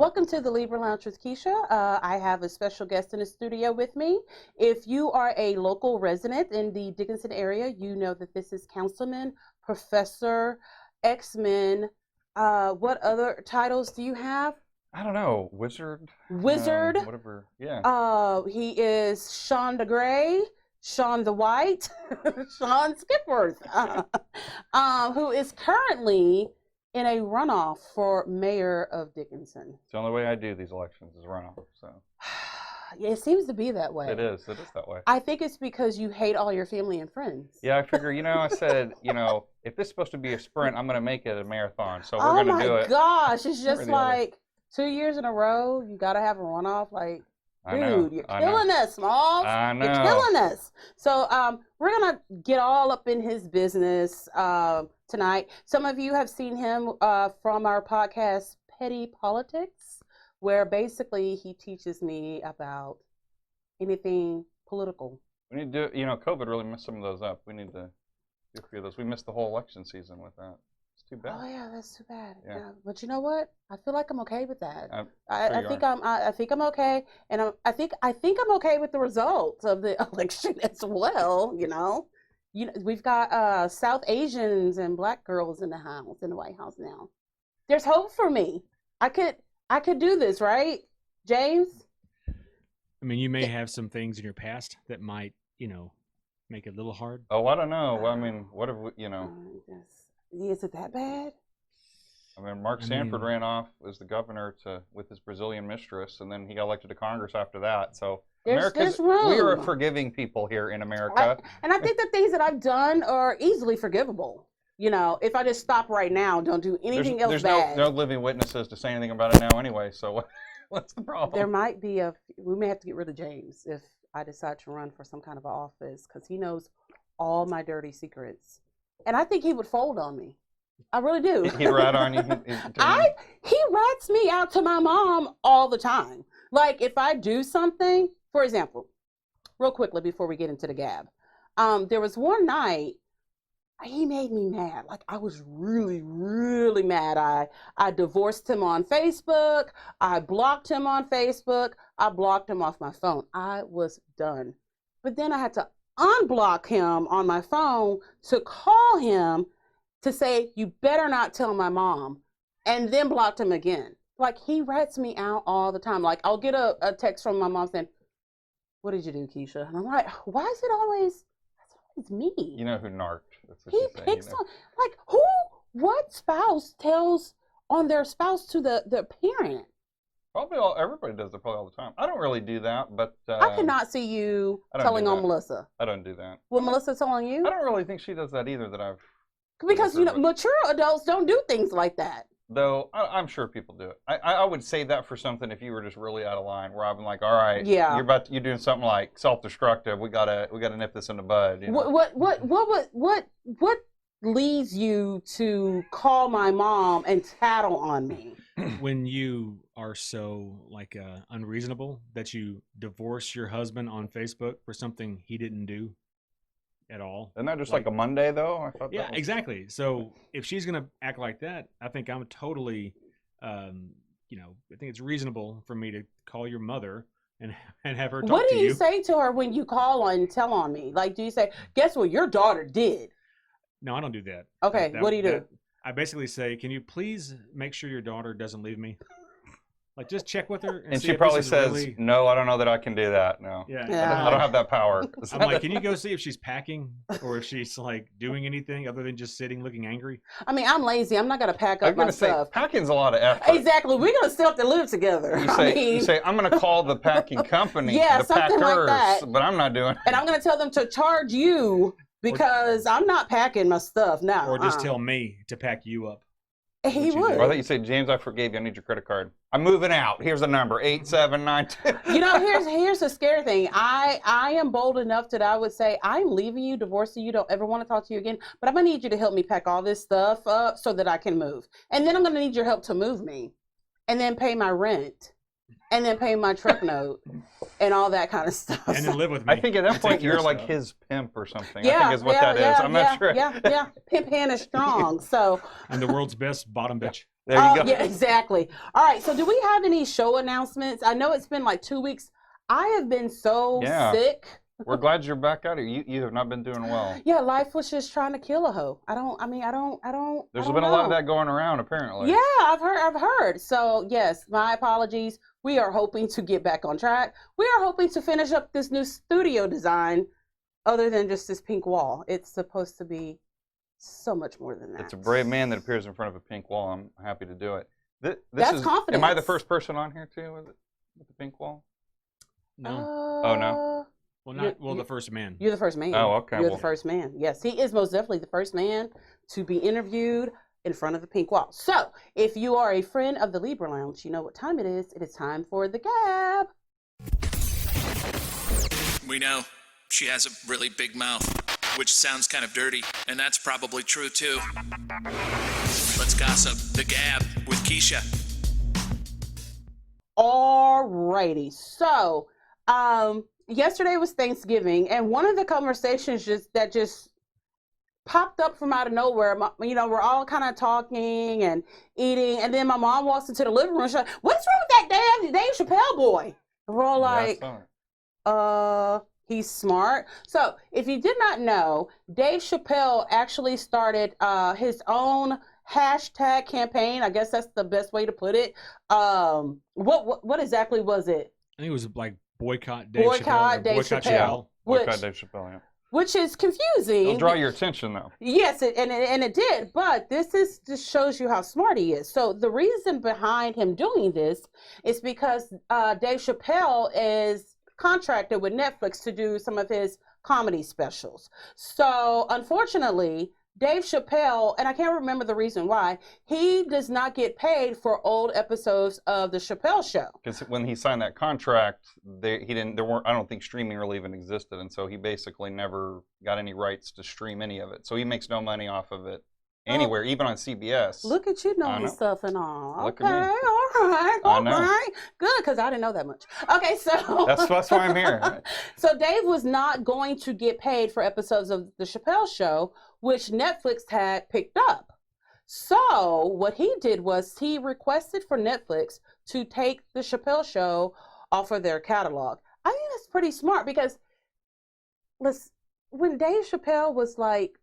Welcome to the Libra Lounge with Keisha. I have a special guest in the studio with me. If you are a local resident in the Dickinson area, you know that this is Councilman, Professor, X-Men. What other titles do you have? I don't know. Wizard? Wizard. Whatever. Yeah. He is Sean the Gray, Sean the White, Sean Skipworth, who is currently in a runoff for mayor of Dickinson. It's the only way I do these elections is runoff. So. Yeah, it seems to be that way. It is that way. I think it's because you hate all your family and friends. Yeah, I figure, I said, if this is supposed to be a sprint, I'm going to make it a marathon. So we're going to do it. Oh my gosh, it's just like 2 years in a row, you got to have a runoff. Like, dude, you're killing us, Smalls. I know. You're killing us. So we're going to get all up in his business tonight. Some of you have seen him from our podcast, Petty Politics, where basically he teaches me about anything political. We need to do, COVID really messed some of those up. We need to do a few of those. We missed the whole election season with that. It's too bad. Oh yeah, that's too bad. Yeah. But you know what? I feel like I'm okay with that. I think I'm okay, and I think I'm okay with the results of the election as well. We've got South Asians and Black girls in the White House now. There's hope for me. I could do this, right, James? I mean, you may have some things in your past that might, make it a little hard. Oh, I don't know. Well, I mean, what if we, Is it that bad? I mean, Mark Sanford ran off as the governor with his Brazilian mistress, and then he got elected to Congress after that. So there's room. We are forgiving people here in America. And I think the things that I've done are easily forgivable. If I just stop right now, don't do anything else bad. There's no living witnesses to say anything about it now anyway, so what's the problem? There might be we may have to get rid of James if I decide to run for some kind of office, because he knows all my dirty secrets. And I think he would fold on me. I really do. He'd rat on you? He rats me out to my mom all the time. Like, if I do something, for example, real quickly before we get into the gab, there was one night, he made me mad. Like, I was really, really mad. I divorced him on Facebook. I blocked him on Facebook. I blocked him off my phone. I was done. But then I had to unblock him on my phone to call him to say, you better not tell my mom, and then blocked him again. Like, he rats me out all the time. Like, I'll get a text from my mom saying, what did you do, Keisha? And I'm like, why is it always me? You know who narked. That's what he picks on, like, what spouse tells on their spouse to the parent? Probably everybody does it probably all the time. I don't really do that, but I cannot see you telling on Melissa. I don't do that. Will Melissa tell on you? I don't really think she does that either. Because mature adults don't do things like that. Though I'm sure people do it. I would say that for something if you were just really out of line, where I've been like, all right, yeah, you're doing something like self-destructive. We gotta nip this in the bud. What leads you to call my mom and tattle on me? When you are so unreasonable that you divorce your husband on Facebook for something he didn't do at all. Isn't that just like a Monday though? I thought. Yeah, exactly. So if she's gonna act like that, I think I'm totally, I think it's reasonable for me to call your mother and have her talk to you. What do you say to her when you call and tell on me? Like, do you say, guess what your daughter did? No, I don't do that. Okay, what do you do? I basically say, can you please make sure your daughter doesn't leave me? Like, just check with her. And she probably says, no, I don't know that I can do that. No. Yeah. I don't have that power. I'm like, can you go see if she's packing or if she's doing anything other than just sitting looking angry? I mean, I'm lazy. I'm not going to pack up my stuff. Packing's a lot of effort. Exactly. We're going to still have to live together. You say, I'm going to call the packing company to pack hers, like that. But I'm not doing it. And I'm going to tell them to charge you because I'm not packing my stuff now. Or just tell me to pack you up. He would. Or I thought you said, James, I forgave you. I need your credit card. I'm moving out. Here's the number, 8792. Here's the scary thing. I am bold enough that I would say, I'm leaving you, divorcing you, don't ever want to talk to you again, but I'm going to need you to help me pack all this stuff up so that I can move. And then I'm going to need your help to move me and then pay my rent and then pay my truck note and all that kind of stuff. And then live with me. I think at that and point take your you're like stuff. his pimp or something. Yeah, I think is what that is. I'm not sure. Yeah. Pimp Hannah strong. So I'm the world's best bottom bitch. There you go. Yeah, exactly. All right. So do we have any show announcements? I know it's been like 2 weeks. I have been so sick. We're glad you're back out here. You have not been doing well. Yeah, life was just trying to kill a hoe. I don't There's I don't been a lot of know. that going around, apparently. Yeah, I've heard. So yes, my apologies. We are hoping to get back on track. We are hoping to finish up this new studio design, other than just this pink wall. It's supposed to be so much more than that. It's a brave man that appears in front of a pink wall. I'm happy to do it. That's confidence. Am I the first person on here too with the pink wall? No. Oh no. Well, the first man. You're the first man. Oh, okay. You're the first man. Yes, he is most definitely the first man to be interviewed in front of the pink wall. So, if you are a friend of the Libra Lounge, you know what time it is. It is time for the Gab. We know she has a really big mouth, which sounds kind of dirty, and that's probably true too. Let's gossip. The Gab with Keisha. Alrighty. So, yesterday was Thanksgiving, and one of the conversations that just popped up from out of nowhere. We're all kind of talking and eating, and then my mom walks into the living room. She's like, "What's wrong with that damn Dave Chappelle boy?" And we're all like, he's smart. So, if you did not know, Dave Chappelle actually started his own hashtag campaign. I guess that's the best way to put it. What exactly was it? I think it was like boycott Dave Chappelle. Boycott Chappelle. Boycott Dave Chappelle, yeah. Which is confusing. It'll draw your attention, though. Yes, and it did. But this just shows you how smart he is. So the reason behind him doing this is because Dave Chappelle is contracted with Netflix to do some of his comedy specials. So unfortunately, Dave Chappelle, and I can't remember the reason why, he does not get paid for old episodes of the Chappelle Show. Because when he signed that contract, I don't think streaming really even existed, and so he basically never got any rights to stream any of it. So he makes no money off of it anywhere, even on CBS. Look at you knowing stuff and all. Look okay, at me. all right. Good, because I didn't know that much. Okay, so that's why I'm here. So Dave was not going to get paid for episodes of the Chappelle Show, which Netflix had picked up. So what he did was he requested for Netflix to take the Chappelle Show off of their catalog. I think that's pretty smart because when Dave Chappelle was like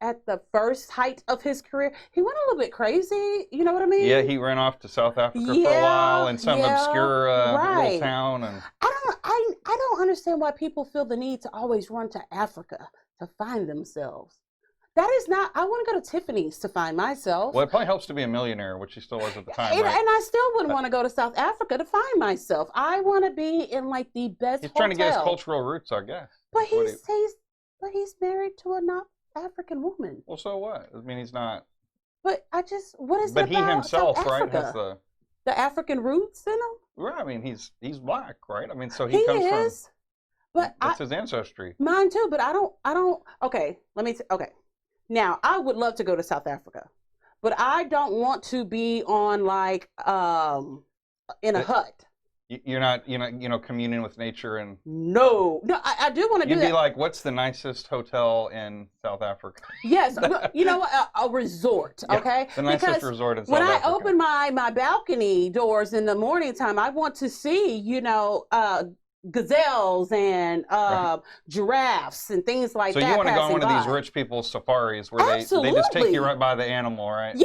at the first height of his career, he went a little bit crazy. You know what I mean? Yeah, he ran off to South Africa for a while in some obscure little town. And I don't understand why people feel the need to always run to Africa to find themselves. That is not, I want to go to Tiffany's to find myself. Well, it probably helps to be a millionaire, which he still was at the time, and, right? and I still wouldn't want to go to South Africa to find myself. I want to be in like the best He's hotel. trying to get his cultural roots, I guess. But he's married to a not African woman. Well, so what? I mean, he's not. But what is it But about he himself, South right, Africa? has the African roots in him? Right, I mean, he's black, right? I mean, so he comes is. But that's his ancestry. Mine too, but I don't. Okay, okay. Now, I would love to go to South Africa, but I don't want to be on like in a hut. You're not communing with nature and. No, I do want to do that. You'd be like, what's the nicest hotel in South Africa? Yes, you know what? A resort, okay? The nicest resort in South When Africa. I open my balcony doors in the morning time, I want to see, gazelles and giraffes and things like that. So you want to go on one of these by. rich people's safaris where they just take you right by the animal, right?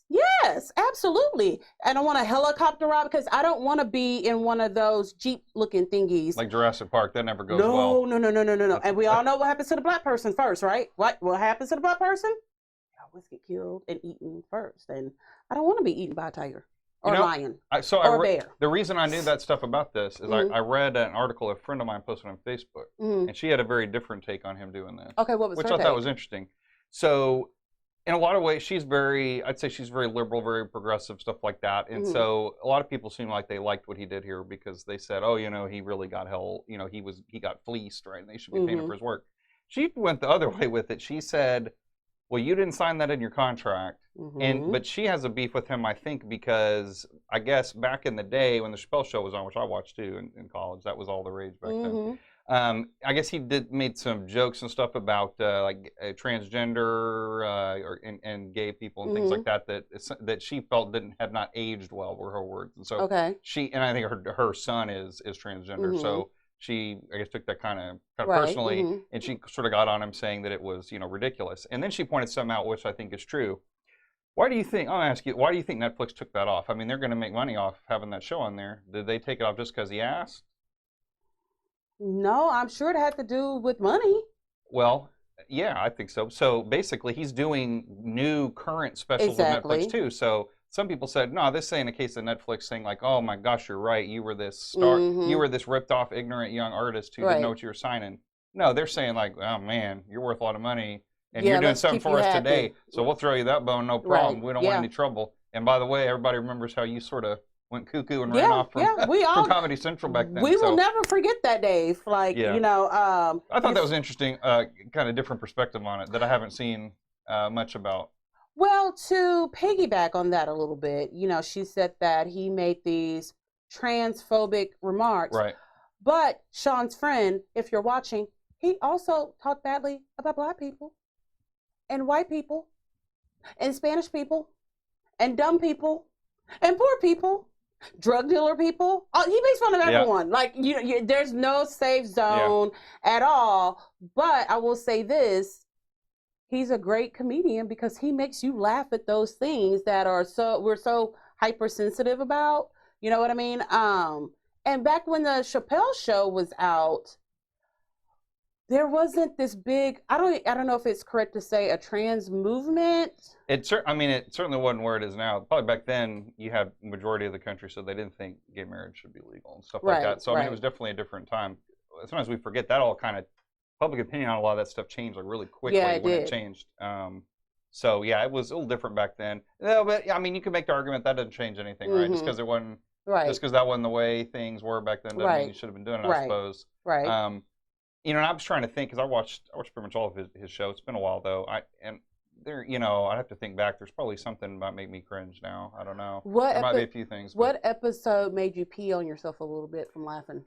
Yes, absolutely. And I want a helicopter ride because I don't want to be in one of those Jeep-looking thingies. Like Jurassic Park, that never goes well. No. And we all know what happens to the black person first, right? What happens to the black person? They always get killed and eaten first. And I don't want to be eaten by a tiger or a lion or a bear. The reason I knew that stuff about this is I read an article a friend of mine posted on Facebook, and she had a very different take on him doing this. Okay, what was which her I take? thought was interesting. So, in a lot of ways, I'd say she's very liberal, very progressive, stuff like that. And so a lot of people seem like they liked what he did here because they said, oh, he really got hell, he got fleeced, right? And they should be paying him for his work. She went the other way with it. She said, well, you didn't sign that in your contract. But she has a beef with him, I think, because I guess back in the day when the Chappelle Show was on, which I watched too in college, that was all the rage back then. I guess he made some jokes and stuff about transgender and gay people and things like that that she felt had not aged well, were her words. And so I think her son is transgender, so she, I guess, took that kind of personally, and she sort of got on him saying that it was, ridiculous. And then she pointed some out, which I think is true. Why do you think, I'll ask you, why do you think Netflix took that off? I mean, they're going to make money off having that show on there. Did they take it off just because he asked? No, I'm sure it had to do with money. Well, yeah, I think so. So basically, he's doing new current specials on Netflix too. So some people said, no, this ain't a case of Netflix saying like, oh my gosh, you're right. You were this star, you were this ripped off, ignorant young artist who didn't know what you were signing. No, they're saying like, oh man, you're worth a lot of money. And you're doing something for us today, so we'll throw you that bone, no problem. We don't want any trouble. And by the way, everybody remembers how you sort of went cuckoo and ran off from Comedy Central back then. We will never forget that, Dave. Like, I thought that was interesting, kind of different perspective on it that I haven't seen much about. Well, to piggyback on that a little bit, she said that he made these transphobic remarks. Right. But Sean's friend, if you're watching, he also talked badly about Black people. And white people, and Spanish people, and dumb people, and poor people, drug dealer people. He makes fun of everyone. Like, there's no safe zone at all. But I will say this, he's a great comedian because he makes you laugh at those things that we're so hypersensitive about. You know what I mean? And back when the Chappelle Show was out, there wasn't this big, I don't know if it's correct to say a trans movement. It certainly wasn't where it is now. Probably back then you had majority of the country, so they didn't think gay marriage should be legal and stuff like that. So I mean, it was definitely a different time. Sometimes we forget that all kind of public opinion on a lot of that stuff changed like really quickly it changed. So yeah, it was a little different back then. No, but I mean, you can make the argument that doesn't change anything, right? Just because it wasn't, just because that wasn't the way things were back then, doesn't mean you should have been doing it, I suppose. Right. And I was trying to think because I watched pretty much all of his show. It's been a while though. I'd have to think back. There's probably something about make me cringe now. I don't know. There might be a few things. What episode made you pee on yourself a little bit from laughing?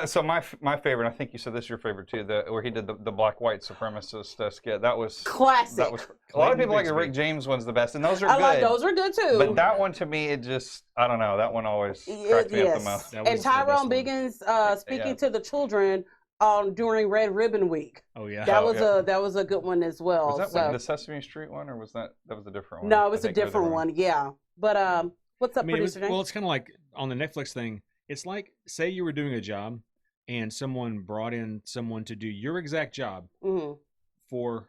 So my favorite, I think you said this is your favorite too, where he did the black white supremacist skit. That was classic. That was a lot of people like the Rick James one's the best, and those are good. Like those are good too. But that one to me, it just I don't know. That one always cracked me up the most. And Tyrone Biggins speaking to the children during Red Ribbon Week. Oh yeah, that was a good one as well. Was that the Sesame Street one, or was that was a different one? No, it was a different one. Yeah, but what's up, producer? Well, it's kind of like on the Netflix thing. It's like, say you were doing a job and someone brought in someone to do your exact job for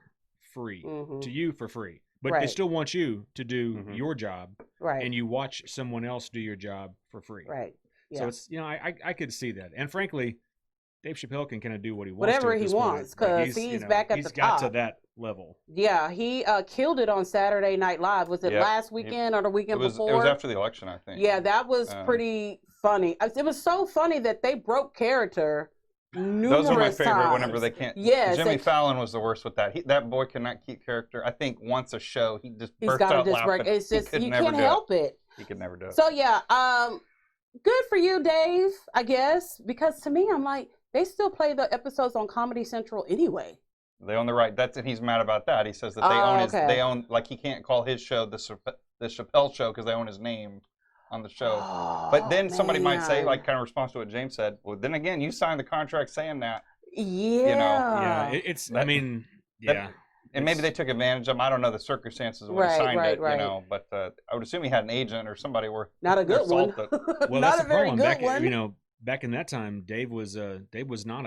free, to you for free, but they still want you to do your job, and you watch someone else do your job for free. Right. Yeah. So it's, I could see that. And frankly, Dave Chappelle can kind of do what he wants. Whatever he wants, because he's back at the top. He's got to that level. Yeah, he killed it on Saturday Night Live. Was it last weekend or the weekend before? It was after the election, I think. Yeah, that was pretty funny. It was so funny that they broke character numerous Those are my favorite times. Whenever they can't. Yes. Jimmy Fallon was the worst with that. That boy cannot keep character. I think once a show, he just bursts out laughing. It's just, you can't help it. He could never do it. So yeah, good for you, Dave, I guess. Because to me, I'm like, they still play the episodes on Comedy Central anyway. They own the right. And he's mad about that. He says that they own like he can't call his show the Chappelle Show because they own his name on the show. But then somebody might say, like, kind of response to what James said. Well, then again, you signed the contract saying that. Yeah. Yeah. And maybe they took advantage of him. I don't know the circumstances when he signed it, But I would assume he had an agent or somebody worth not a good one. Well, not that's a very good one. Back in that time, Dave was not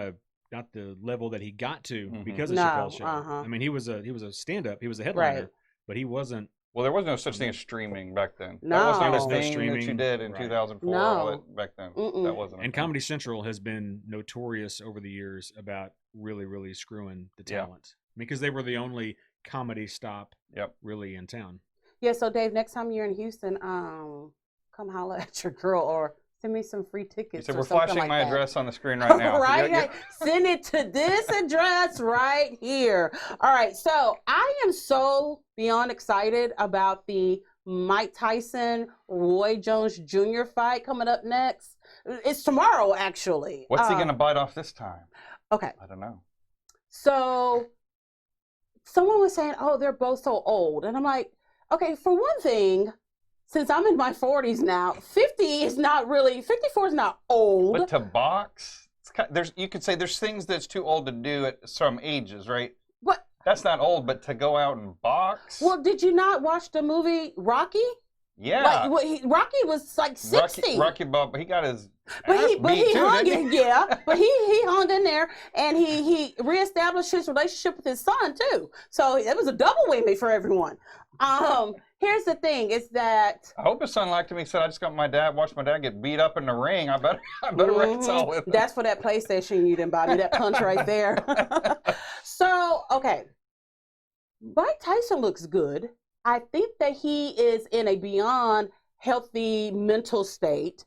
the level that he got to because of Chappelle's show. I mean, he was a stand-up. He was a headliner, but he wasn't. Well, there was no such thing as streaming back then. No. That wasn't a thing that you did in 2004. All that back then. That wasn't. And Comedy Central has been notorious over the years about really, really screwing the talent because they were the only comedy stop really in town. Yeah. So Dave, next time you're in Houston, come holler at your girl or Send me some free tickets. You said or we're something flashing like my that. address on the screen right now. Right? Like, send it to this address right here. All right. So I am so beyond excited about the Mike Tyson, Roy Jones Jr. fight coming up next. It's tomorrow, actually. What's he going to bite off this time? Okay. I don't know. So someone was saying, oh, they're both so old. And I'm like, okay, for one thing, since I'm in my 40s now, 54 is not old. But to box, you could say there's things that's too old to do at some ages, right? What? That's not old, but to go out and box? Well, did you not watch the movie Rocky? Yeah. Rocky was like 60. Rocky Bob, he got his But ass he beat too, hung didn't in, he? yeah. But he hung in there, and he reestablished his relationship with his son too. So it was a double whammy for everyone. Here's the thing: is that I hope his son liked him. He said, "I just watched my dad get beat up in the ring. I better reconcile with him." That's for that PlayStation you didn't buy me, that punch right there. So okay, Mike Tyson looks good. I think that he is in a beyond healthy mental state.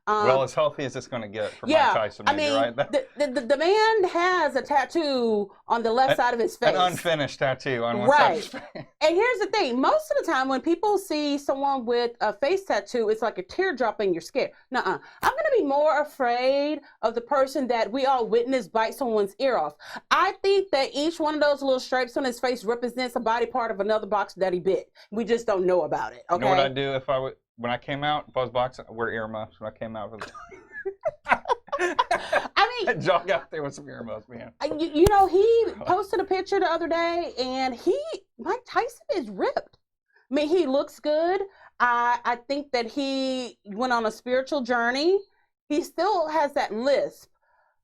Well, as healthy as it's going to get for Mike Tyson, maybe, right? The man has a tattoo on the left side of his face. An unfinished tattoo on one side of his face. And here's the thing. Most of the time when people see someone with a face tattoo, it's like a teardrop and you're scared. Nuh-uh. I'm going to be more afraid of the person that we all witness bite someone's ear off. I think that each one of those little stripes on his face represents a body part of another boxer that he bit. We just don't know about it, okay? You know what I'd do if I would... When I came out, if I was boxing, I'd wear earmuffs when I came out. I mean, I'd jog out there with some earmuffs, man. You know, he posted a picture the other day, and Mike Tyson is ripped. I mean, he looks good. I think that he went on a spiritual journey. He still has that lisp.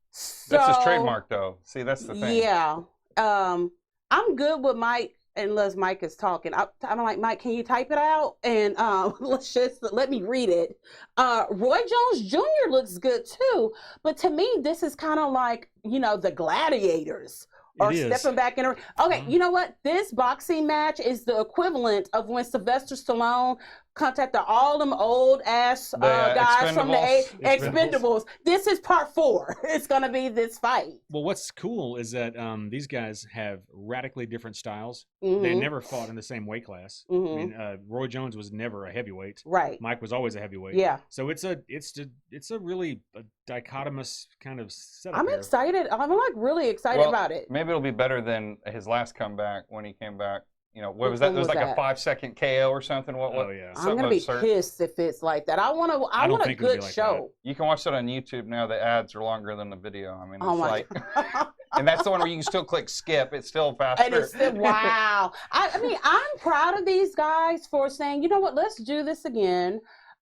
So, that's his trademark, though. See, that's the thing. Yeah. I'm good with Mike. Unless Mike is talking, I'm like, Mike, can you type it out? And let me read it. Roy Jones Jr. looks good too, but to me, this is kind of like, the Gladiators or stepping back in. Okay, you know what? This boxing match is the equivalent of when Sylvester Stallone contacted all them old ass guys from the Expendables. This is part 4. It's gonna be this fight. Well, what's cool is that these guys have radically different styles. They never fought in the same weight class. I mean, Roy Jones was never a heavyweight. Right. Mike was always a heavyweight. Yeah. So it's a really dichotomous kind of setup. I'm excited. I'm like really excited about it. Maybe it'll be better than his last comeback when he came back. What was that? It was like a 5-second KO or something. Oh yeah. I'm gonna be pissed if it's like that. I want a good show. You can watch that on YouTube now. The ads are longer than the video. I mean, it's like, God. and that's the one where you can still click skip. It's still faster. And it's still, wow. I mean, I'm proud of these guys for saying, you know what, let's do this again.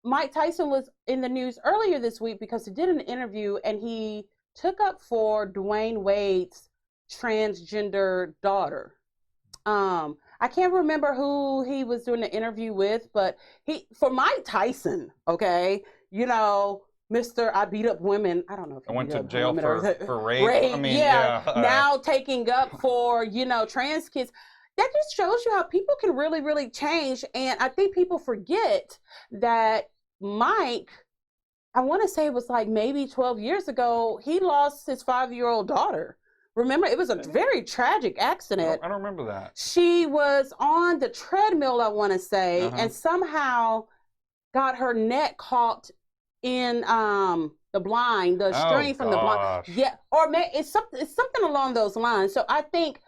Mike Tyson was in the news earlier this week because he did an interview and he took up for Dwayne Wade's transgender daughter. I can't remember who he was doing the interview with, but for Mike Tyson, okay, Mr. I beat up women. I don't know if I went to jail for rape. Rape. I mean, now taking up for, trans kids. That just shows you how people can really, really change. And I think people forget that Mike, I want to say it was like maybe 12 years ago, he lost his 5-year-old daughter. Remember, it was a very tragic accident. I don't remember that. She was on the treadmill, I want to say, and somehow got her neck caught in the blind, the string from the blind. Yeah, or it's something along those lines. So I think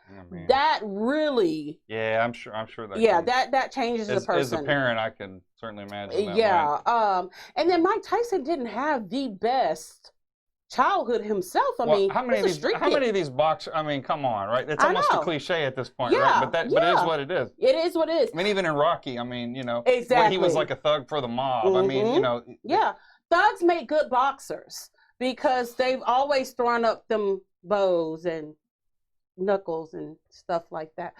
that really. Yeah, I'm sure that. Yeah, that changes the person. As a parent, I can certainly imagine that. Yeah, and then Mike Tyson didn't have the best childhood himself. I mean, how many of these boxers? I mean, come on, right? It's almost a cliche at this point, right? But it is what it is. It is what it is. I mean, even in Rocky, I mean, exactly. when he was like a thug for the mob. I mean, Yeah, thugs make good boxers because they've always thrown up them bows and knuckles and stuff like that.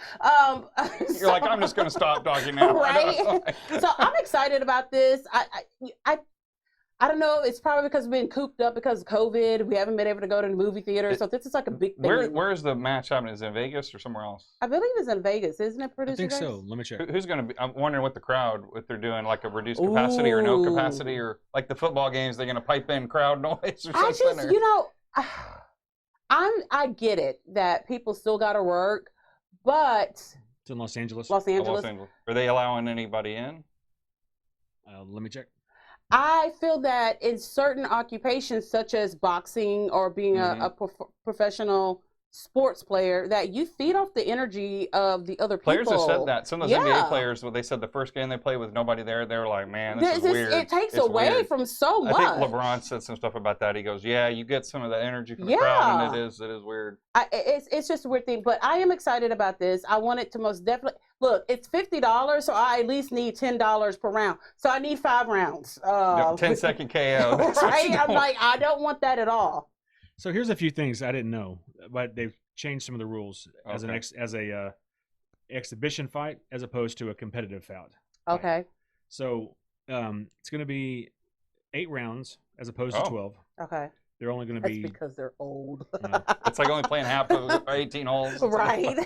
You're like, I'm just going to stop talking now, right? So I'm excited about this. I don't know. It's probably because we've been cooped up because of COVID. We haven't been able to go to the movie theater, so this is like a big thing. Where's the match happening? Is it in Vegas or somewhere else? I believe it's in Vegas, isn't it, producer? I think Grace? so. Let me check. Who's going to be? I'm wondering what the crowd, if they're doing like a reduced capacity or no capacity, or like the football games, they're going to pipe in crowd noise or something. I just, you know, I get it that people still got to work, but It's in Los Angeles. Los Angeles. Are they allowing anybody in? Let me check. I feel that in certain occupations, such as boxing or being a professional sports player, that you feed off the energy of the other people. Players have said that. Some of those NBA players, they said the first game they played with nobody there, they were like, man, this is weird. It takes away from so much. I think LeBron said some stuff about that. He goes, yeah, you get some of the energy from the crowd, and it is weird. It's just a weird thing, but I am excited about this. I want it to most definitely, look, it's $50, so I at least need $10 per round. So I need 5 rounds. 10-second KO. Right? I'm like, I don't want that at all. So here's a few things I didn't know, but they've changed some of the rules as a exhibition fight as opposed to a competitive fight. Okay. So it's going to be 8 rounds as opposed to 12. Okay. They're only going to That's be because they're old. It's like only playing half of 18 holes. Right.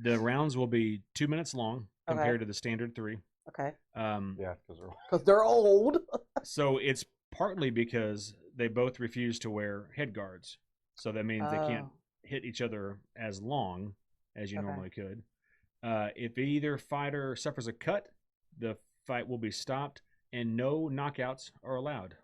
The rounds will be 2 minutes long compared to the standard 3. Okay. Yeah, because they're old. So it's partly because they both refuse to wear head guards. So that means they can't hit each other as long as you normally could. If either fighter suffers a cut, the fight will be stopped and no knockouts are allowed.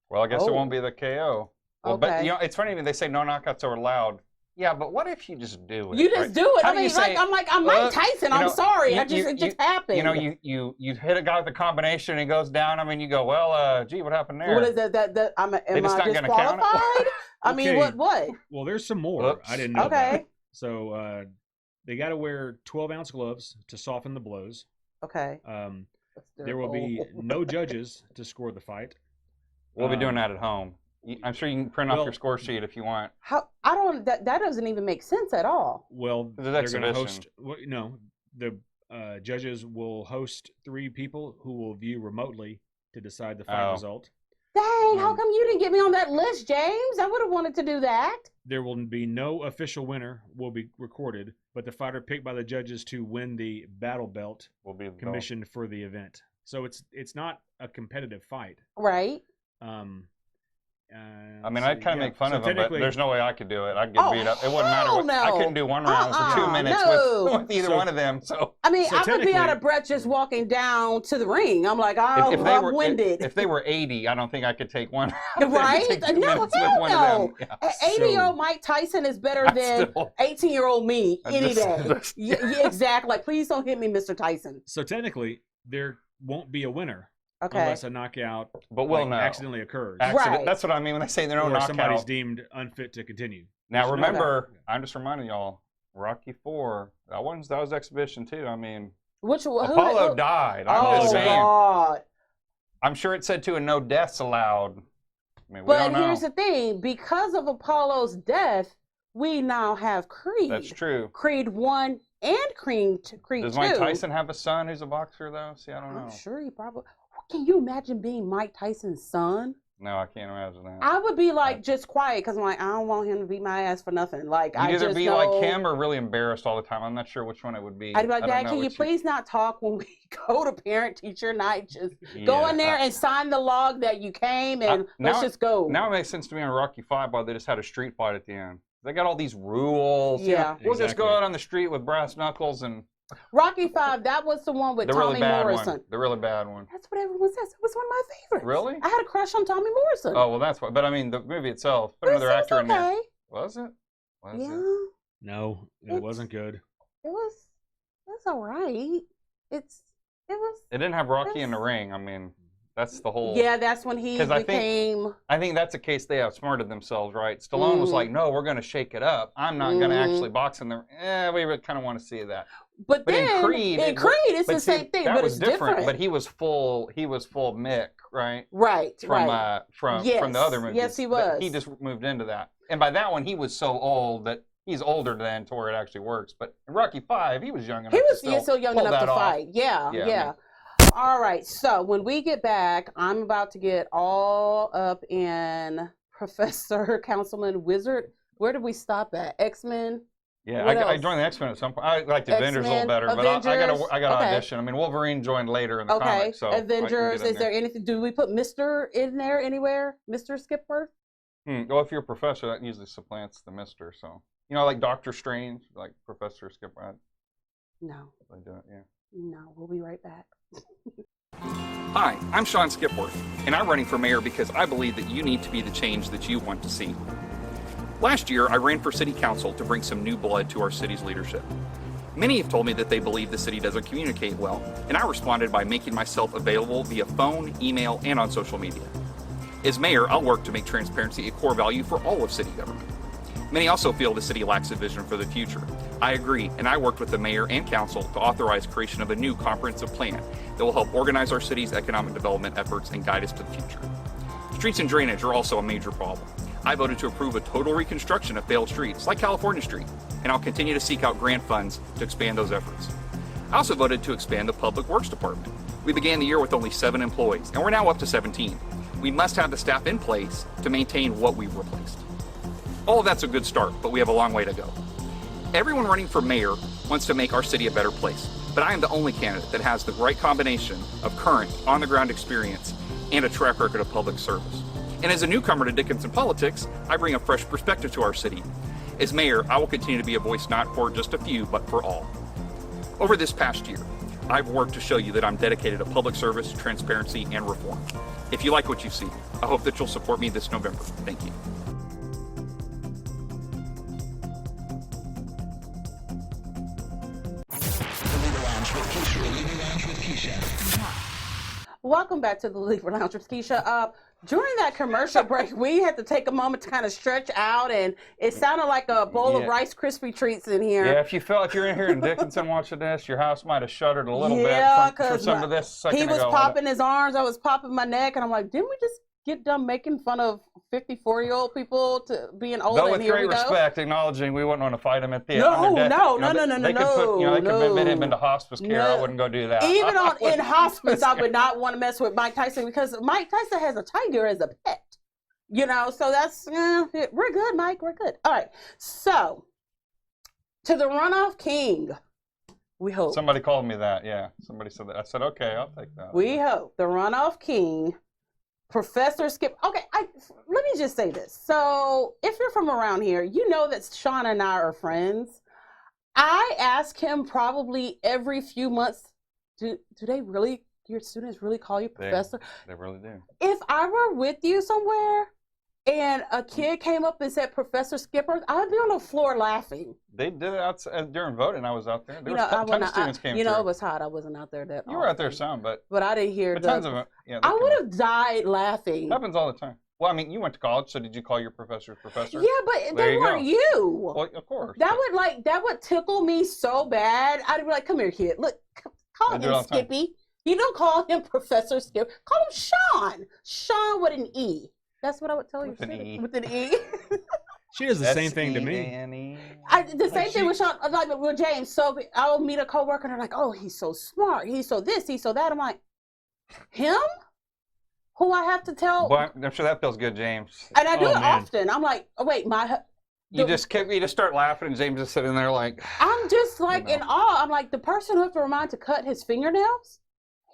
Well, I guess it won't be the KO. Well, but you know, it's funny when they say no knockouts are allowed. Yeah, but what if you just do it? You just do it. I'm Mike Tyson. I'm sorry. It just happened. You know, you hit a guy with a combination and he goes down. I mean, you go, well, gee, what happened there? What is that? Am I disqualified? I mean, what? Well, there's some more. Oops. I didn't know. Okay. That. So they got to wear 12-ounce gloves to soften the blows. Okay. There will be no judges to score the fight. We'll be doing that at home. I'm sure you can print off your score sheet if you want. That doesn't even make sense at all. Well, they're going to host. No, the judges will host 3 people who will view remotely to decide the fight result. Dang, how come you didn't get me on that list, James? I would have wanted to do that. There will be no official winner will be recorded, but the fighter picked by the judges to win the battle belt will be commissioned for the event. So it's not a competitive fight. Right. I mean, I'd kind of make fun of them, but there's no way I could do it. I'd get beat up. It wouldn't matter. I couldn't do one round for 2 minutes with either one of them. So I mean, I would be out of breath just walking down to the ring. I'm like, I'm winded. If they were 80, I don't think I could take one. Right? No, hell no. 80-year-old Mike Tyson is better than 18-year-old me any day. Yeah, exactly. Like, please don't hit me, Mr. Tyson. So technically, there won't be a winner. Okay. Unless a knockout accidentally occurs. Right. That's what I mean when they say there are no knockout. Somebody's deemed unfit to continue. Now remember, I'm just reminding y'all, Rocky IV, that was exhibition too. I mean, Apollo died. I'm just saying. God. I'm sure it said too, and no deaths allowed. I mean, but here's the thing: because of Apollo's death, we now have Creed. That's true. Creed 1 and Creed 2. Does Mike Tyson have a son who's a boxer though? See, I don't know. I'm sure he probably. Can you imagine being Mike Tyson's son? No, I can't imagine that. I would be like just quiet because I'm like, I don't want him to beat my ass for nothing. Like you'd either be like him or really embarrassed all the time. I'm not sure which one it would be. I'd be like, Dad, can you please not talk when we go to parent-teacher night? Just go in there and sign the log that you came and let's just go. Now it makes sense to me on Rocky V why they just had a street fight at the end. They got all these rules. Yeah, we'll just go out on the street with brass knuckles and. Rocky V, that was the one with Tommy Morrison. The really bad one. That's what everyone says. It was one of my favorites. Really? I had a crush on Tommy Morrison. Oh, well, that's why. But I mean, the movie itself. Put another actor in there. Was it? No, it wasn't good. It was all right. It didn't have Rocky in the ring. I mean, that's the whole. Yeah, that's when he became. I think that's a case they outsmarted themselves, right? Stallone was like, "No, we're going to shake it up. I'm not going to actually box in the." We kind of want to see that. But then in Creed, it's the same thing, but it's different. But he was full Mick, right? Right. From the other movies. Yes, he was. But he just moved into that, and by that one, he was so old that. He's older than to where it actually works, but in Rocky V, he was young enough. He was still young enough to fight. Yeah. All right. So when we get back, I'm about to get all up in Professor Councilman Wizard. Where did we stop at? X-Men? Yeah, What I else? joined the X-Men at some point. I like the Avengers a little X-Men, better, but Avengers, I got to okay. audition. I mean, Wolverine joined later in the Okay. comics, so I can Avengers. get in Is there anything? Do we put Mr. in there anywhere? Mr. Skipworth? Well, if you're a professor, that usually supplants the Mister. So like Doctor Strange, like Professor Skipworth. No. They do it, yeah. No. We'll be right back. Hi, I'm Sean Skipworth, and I'm running for mayor because I believe that you need to be the change that you want to see. Last year, I ran for city council to bring some new blood to our city's leadership. Many have told me that they believe the city doesn't communicate well, and I responded by making myself available via phone, email, and on social media. As mayor, I'll work to make transparency a core value for all of city government. Many also feel the city lacks a vision for the future. I agree, and I worked with the mayor and council to authorize creation of a new comprehensive plan that will help organize our city's economic development efforts and guide us to the future. Streets and drainage are also a major problem. I voted to approve a total reconstruction of failed streets, like California Street, and I'll continue to seek out grant funds to expand those efforts. I also voted to expand the Public Works Department. We began the year with only 7 employees, and we're now up to 17. We must have the staff in place to maintain what we've replaced. All of that's a good start, but we have a long way to go. Everyone running for mayor wants to make our city a better place, but I am the only candidate that has the right combination of current, on-the-ground experience and a track record of public service. And as a newcomer to Dickinson politics, I bring a fresh perspective to our city. As mayor, I will continue to be a voice not for just a few, but for all. Over this past year, I've worked to show you that I'm dedicated to public service, transparency, and reform. If you like what you see, I hope that you'll support me this November. Thank you. Welcome back to the Libra Lounge with Keisha. During that commercial break, we had to take a moment to kind of stretch out, and it sounded like a bowl of Rice Krispie treats in here. Yeah, if you felt like you're in here in Dickinson watching this, your house might have shuddered a little bit from some of this. He was popping his arms, I was popping my neck, and I'm like, didn't we just get done making fun of 54-year-old people to being old? Though with great respect, acknowledging we wouldn't want to fight them at the end. No. They could admit him into hospice care. I wouldn't go do that. Even in hospice, I would not want to mess with Mike Tyson because Mike Tyson has a tiger as a pet. So that's, we're good, Mike, we're good. All right, so to the runoff king, we hope. Somebody called me that, yeah. Somebody said that. I said, okay, I'll take that. We hope the runoff king, Professor Skip. Okay, let me just say this. So if you're from around here, you know that Sean and I are friends. I ask him probably every few months, do they really, your students really call you professor? They really do. If I were with you somewhere and a kid came up and said Professor Skipper, I would be on the floor laughing. They did it outside during voting. I was out there. There was tons of students came through. It was hot. I wasn't out there that often. You were out there some, but I didn't hear tons of them. Yeah, I would have died laughing. It happens all the time. Well, I mean, you went to college, so did you call your professors professor? Yeah, but they weren't you. Well, of course. That would tickle me so bad. I'd be like, come here, kid. Look, call him Skippy. You don't call him Professor Skip. Call him Sean. Sean with an E. That's what I would tell you. With an E. She does the same thing to me. The same thing with Sean, like with James. So I'll meet a coworker and they're like, oh, he's so smart. He's so this, he's so that. I'm like, him? Who I have to tell? Well, I'm sure that feels good, James. And I do it often. I'm like, oh, wait, you just start laughing and James is sitting there like. I'm just like in awe. I'm like, the person who has to remind to cut his fingernails?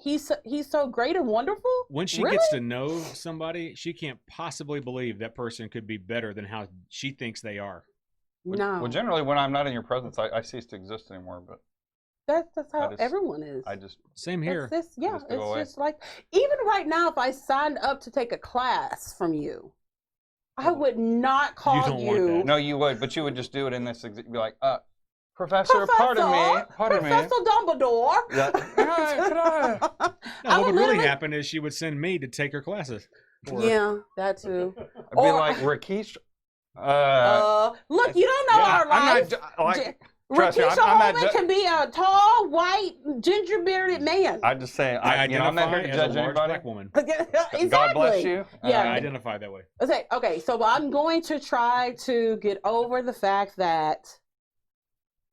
He's so great and wonderful. When she gets to know somebody, she can't possibly believe that person could be better than how she thinks they are. No. Well, generally, when I'm not in your presence, I cease to exist anymore. But that's how everyone is. Same here. It's just like, even right now, if I signed up to take a class from you, I would not call you. Don't want that. No, you would, but you would just do it in this. Be like, Professor, pardon me. Professor Dumbledore. Yeah. Could I? No, what would really happen is she would send me to take her classes. Yeah, that too. I'd be like, Rakesh. Look, you don't know our life. Rakesh Holman can be a tall, white, ginger-bearded man. I just say, I'm not here to judge anybody. Black woman. Exactly. God bless you. Yeah, I identify that way. Okay, so I'm going to try to get over the fact that.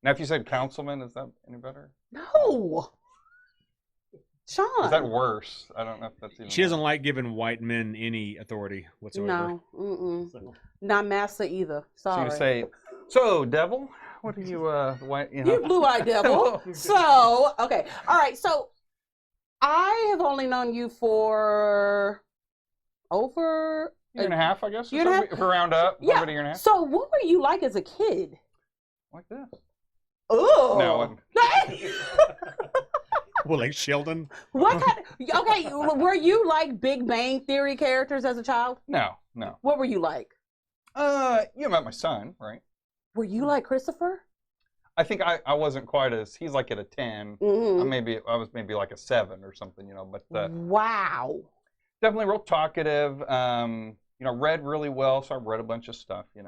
Now, if you said councilman, is that any better? No. Sean. Is that worse? I don't know if that's even. She doesn't worse. like giving white men any authority whatsoever. No. So, Not massa either. So Sorry. you say, so devil, what are you? What you know? You blue-eyed devil. So, okay. All right. So, I have only known you for over year and a half, I guess. Year and a half? If we round up, Yeah. over a year and a half. So, what were you like as a kid? Like this. Oh. No. well, like Sheldon. What kind of, okay, were you like Big Bang Theory characters as a child? No. What were you like? You met my son, right? Were you like Christopher? I think I wasn't quite as, he's like at a 10. Mm-hmm. I was maybe like a 7 or something, but Wow. definitely real talkative. Read really well, so I read a bunch of stuff, and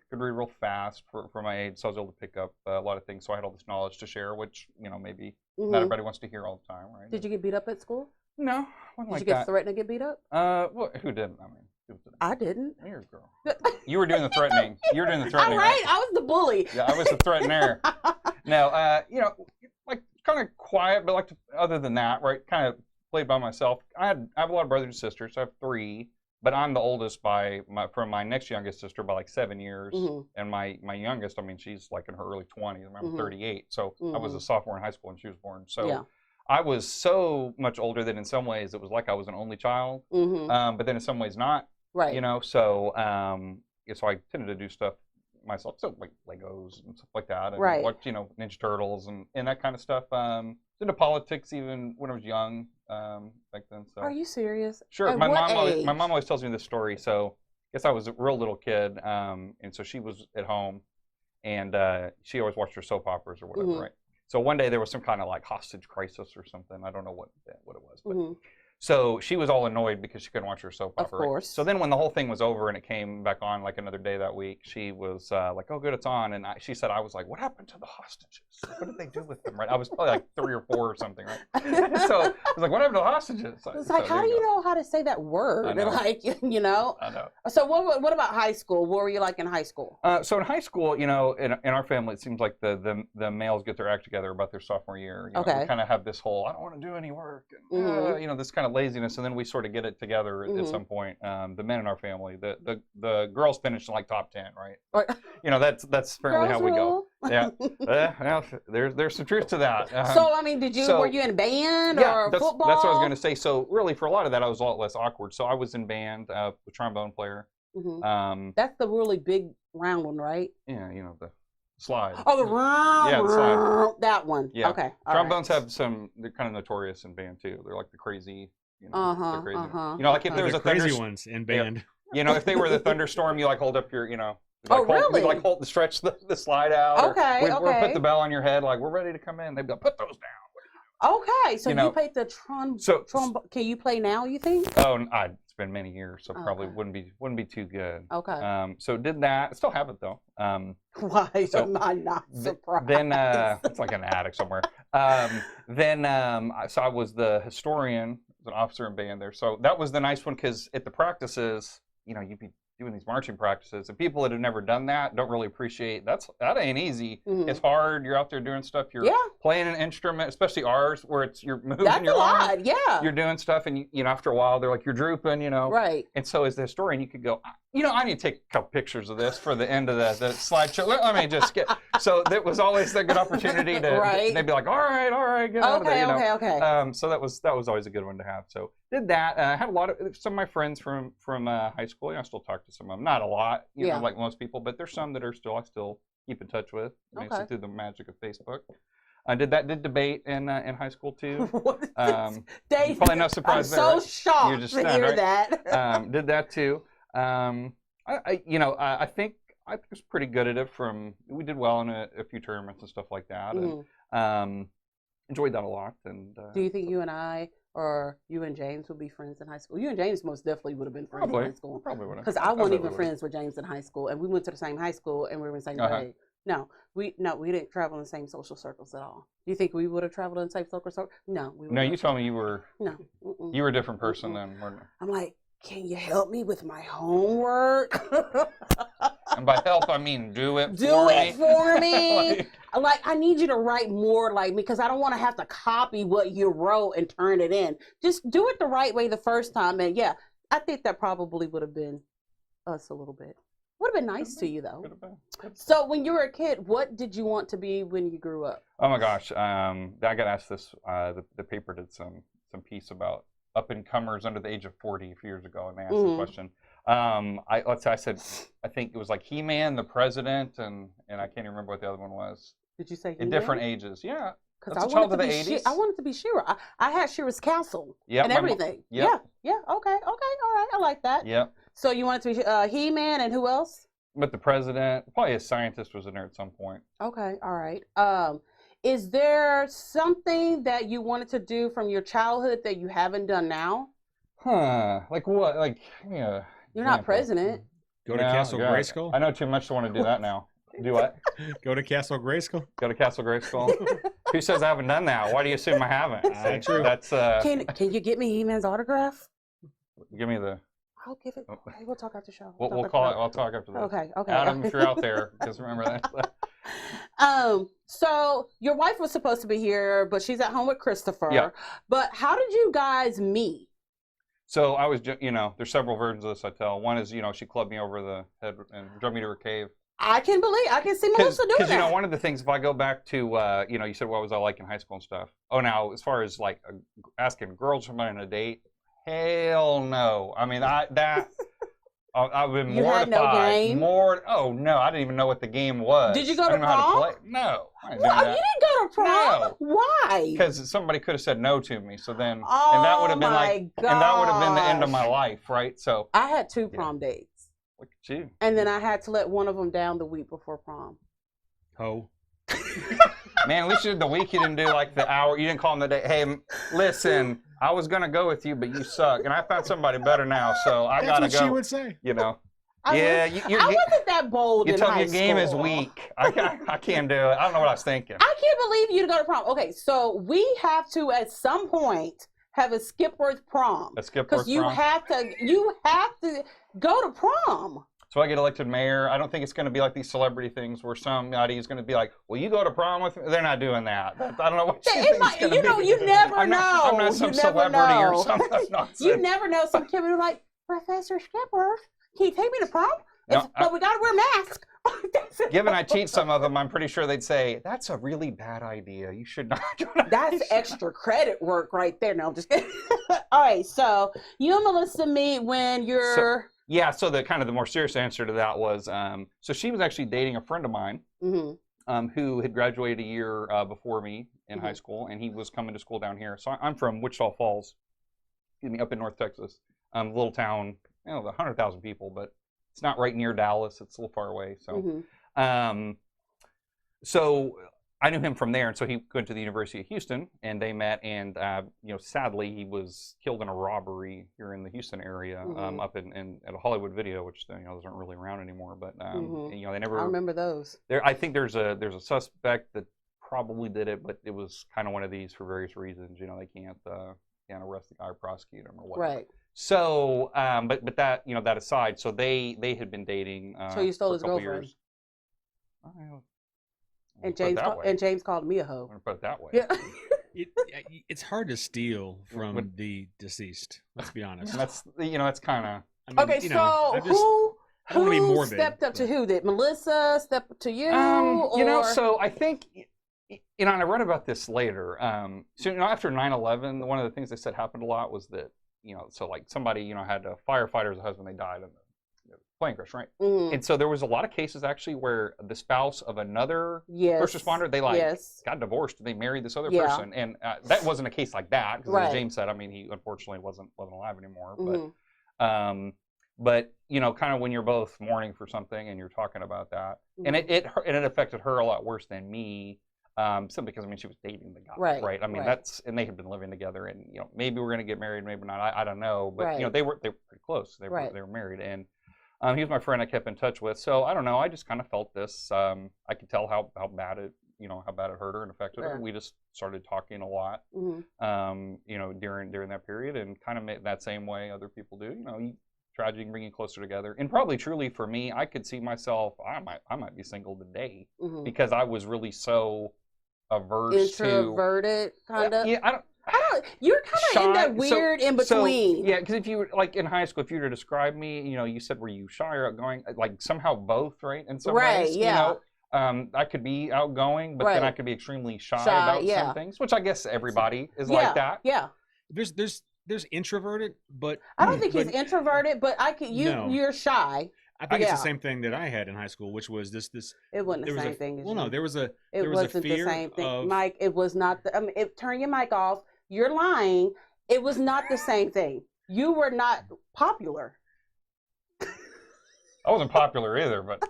could read real fast for my age, so I was able to pick up a lot of things. So I had all this knowledge to share, which, maybe not everybody wants to hear all the time, right? Did you get beat up at school? No, wasn't Did like you get that. threatened to get beat up? Well, who didn't? I mean, who didn't? I didn't. You're a girl. You were doing the threatening. You were doing the threatening, All right, I was the bully. Yeah, I was the threatener. Now, like kind of quiet, but other than that, right? Kind of played by myself. I have a lot of brothers and sisters. I have 3, but I'm the oldest from my next youngest sister by like 7 years, and my youngest, I mean, she's like in her early 20s. I'm 38, so I was a sophomore in high school when she was born. So. Yeah. I was so much older that in some ways it was like I was an only child, but then in some ways not. Right. So so I tended to do stuff myself, so like Legos and stuff like that, and Right. watch Ninja Turtles and that kind of stuff. Into politics even when I was young back then. So. Are you serious? Sure. At My what mom age? always tells me this story. So I guess I was a real little kid, and so she was at home, and she always watched her soap operas or whatever, right? So one day there was some kind of like hostage crisis or something. I don't know what it was, but so she was all annoyed because she couldn't watch her soap opera. Of course. So then when the whole thing was over and it came back on like another day that week, she was like, "Oh, good, it's on." And she said, "I was like, what happened to the hostages? What did they do with them?" Right? I was probably like 3 or 4 or something, right? So I was like, "What happened to the hostages?" It's like, how do you know how to say that word? I know. Like, I know. So what about high school? What were you like in high school? So in high school, in our family, it seems like the males get their act together about their sophomore year. Okay. We kind of have this whole, I don't want to do any work, and, this kind of laziness, and then we sort of get it together at some point. The men in our family, the girls finish in like top 10, right? That's apparently how we go. Yeah. There's some truth to that. So I mean, were you in band or football? That's what I was going to say. So really, for a lot of that, I was a lot less awkward. So I was in band, the trombone player. That's the really big round one, right? Yeah, the slide. Oh, the round. Yeah, the slide. That one. Yeah. Okay. Trombones have they're kind of notorious in band too. They're like the crazy. They're crazy. Like if there was the a crazy ones in band. If they were the thunderstorm, you like hold up your, really? We'd like stretch the slide out. Okay, We'd okay. put the bell on your head, like we're ready to come in. They'd be like, put those down. Okay, so you played the trombone. Can you play now? You think? Oh, it's been many years, so probably wouldn't be too good. Okay. So did that. I still have it though. Why am I not surprised? Then it's like in an attic somewhere. So I was the historian, an officer in band there. So that was the nice one because at the practices, you'd be doing these marching practices, and people that have never done that don't really appreciate that ain't easy. It's hard. You're out there doing stuff. You're playing an instrument, especially ours, where you're moving your arm. Yeah. You're doing stuff, and after a while, they're like, you're drooping, Right. And so as the historian, you could go, I need to take a couple pictures of this for the end of the slideshow. Let me just get. So that was always a good opportunity to. Right. They'd be like, all right, get out of there. Okay. So that was always a good one to have. So did that. I had a lot of some of my friends from high school. I still talk to some of them, not a lot, like most people, but there's some that I still keep in touch with. Through the magic of Facebook. I did debate in high school too. Dave, probably no surprise I'm there. so right? shocked You're just to stunned, hear right? that. Did that too. I think I was pretty good at it. We did well in a few tournaments and stuff like that, and enjoyed that a lot. And do you think you and I, or you and James, would be friends in high school? You and James most definitely would have been friends in high school. Probably would have. Because I wasn't even friends with James in high school, and we went to the same high school, and we were in the same grade. No, we didn't travel in the same social circles at all. Do you think we would have traveled in the same social circle? No, we. No, you told me you were. No. You were a different person then, weren't you? I'm like, can you help me with my homework? And by help, I mean do it Do for it me. for me. Like, I need you to write more like me because I don't want to have to copy what you wrote and turn it in. Just do it the right way the first time. And yeah, I think that probably would have been us a little bit. Would have been nice to you though. So when you were a kid, what did you want to be when you grew up? Oh my gosh, I got asked this. The paper did some piece about up and comers under the age of 40 a few years ago, and they asked the question. I said I think it was like He-Man, the President, and I can't even remember what the other one was. Did you say in He-Man? different ages? Yeah, because that's a child of the 80s. I wanted to be She-Ra. I had She-Ra's castle Yep, and everything. Yep. Yeah. Okay. All right. I like that. Yep. So you wanted to be He-Man and who else? But the President, probably a scientist, was in there at some point. Okay. All right. Is there something that you wanted to do from your childhood that you haven't done now? Like what? Like, yeah. You're not president. Go to Castle Grayskull? I know too much to want to do that now. Do what? Go to Castle Grayskull? Go to Castle Grayskull? Who says I haven't done that? Why do you assume I haven't? True. That's Can you get me He-Man's autograph? Give me the. I'll give it. Okay, we'll talk after the show. We'll call it. I'll talk after this. Okay. Adam, if you're out there, just remember that. So your wife was supposed to be here, but she's at home with Christopher. Yeah. But how did you guys meet? So I was, there's several versions of this I tell. One is, she clubbed me over the head and drove me to her cave. I can see Melissa doing that. Because, one of the things, if I go back to, you said what was I like in high school and stuff. Oh, now, as far as, like, asking girls for money on a date, hell no. I mean, I've been You mortified. had no game? Oh, no, I didn't even know what the game was. Did you go I to didn't know how to prom? play. No. I didn't Well, do you that. didn't go to prom? No. Why? Because somebody could have said no to me, so then, Oh, and that would have been and that would have been the end of gosh. my life, right? So, I had 2 prom dates. look at you. And then I had to let one of them down the week before prom. Ho. Man, at least you did the week. You didn't do like the hour. You didn't call him the day. Hey, listen, I was gonna go with you, but you suck, and I found somebody better now, so I gotta That's what go. she would say. I wasn't that bold You in told high me your game is school. weak. I can't do it. I don't know what I was thinking. I can't believe you to go to prom. Okay, so we have to at some point have a Skipworth prom. A Skipworth Because you prom? have to go to prom. So I get elected mayor. I don't think it's going to be like these celebrity things where somebody is going to be like, "Well, you go to prom with me." They're not doing that. I don't know what she thinks it's going to be. You never know. I'm not some You never celebrity know. or something. That's nonsense. You never know. Some kid will be like, Professor Skipworth, can you take me to prom? No, But we got to wear masks. Given I cheat some of them, I'm pretty sure they'd say, "That's a really bad idea. You should not do that." That's extra credit work right there. No, I'm just kidding. All right, so you and Melissa meet when you're... Yeah, so the kind of the more serious answer to that was, so she was actually dating a friend of mine who had graduated a year before me in high school, and he was coming to school down here. So I'm from Wichita Falls, up in North Texas, a little town, 100,000 people, but it's not right near Dallas. It's a little far away. So, so I knew him from there, and so he went to the University of Houston, and they met. And sadly, he was killed in a robbery here in the Houston area, up in at a Hollywood Video, which isn't really around anymore. But they never. I remember those. I think there's a suspect that probably did it, but it was kind of one of these for various reasons. They can't arrest the guy or prosecute him or whatever. Right. So, but that that aside, so they had been dating. So you stole for his a couple girlfriend. Years. And James called me a hoe. I'm gonna put it that way. Yeah. It's hard to steal from the deceased. Let's be honest. And that's that's kind of. Okay, so who stepped up to who? Did Melissa step up to you? So I think, and I read about this later. So after 9/11, one of the things they said happened a lot was that so like somebody had a firefighter as a husband, they died in the plane crash, right? And so there was a lot of cases actually where the spouse of another first responder, they got divorced and they married this other person, and that wasn't a case like that because as James said, I mean, he unfortunately wasn't alive anymore, but kind of when you're both mourning for something and you're talking about that, and it affected her a lot worse than me. Simply because she was dating the guy, right? I mean, and they had been living together, and maybe we're gonna get married, maybe not. I don't know, but they were pretty close. They were married, and he was my friend I kept in touch with. So I don't know. I just kind of felt this. I could tell how bad it hurt her and affected her. We just started talking a lot, during that period, and kind of that same way other people do. You tragedy can bring you closer together. And probably truly for me, I could see myself, I might be single today because I was really so averse introverted, kind of. Yeah, I don't. You're kind of in that weird in between. So, yeah, because if you were like in high school, if you were to describe me, you said were you shy or outgoing? Like somehow both, right? In some ways, yeah. I could be outgoing, but then I could be extremely shy about some things, which I guess everybody is like that. Yeah. There's introverted, but I don't think he's introverted, but you're shy. I think it's the same thing that I had in high school, which was this. It wasn't the same thing. Well, no, there was a wasn't fear the same thing, of, Mike. It was not. Turn your mic off. You're lying. It was not the same thing. You were not popular. I wasn't popular either, but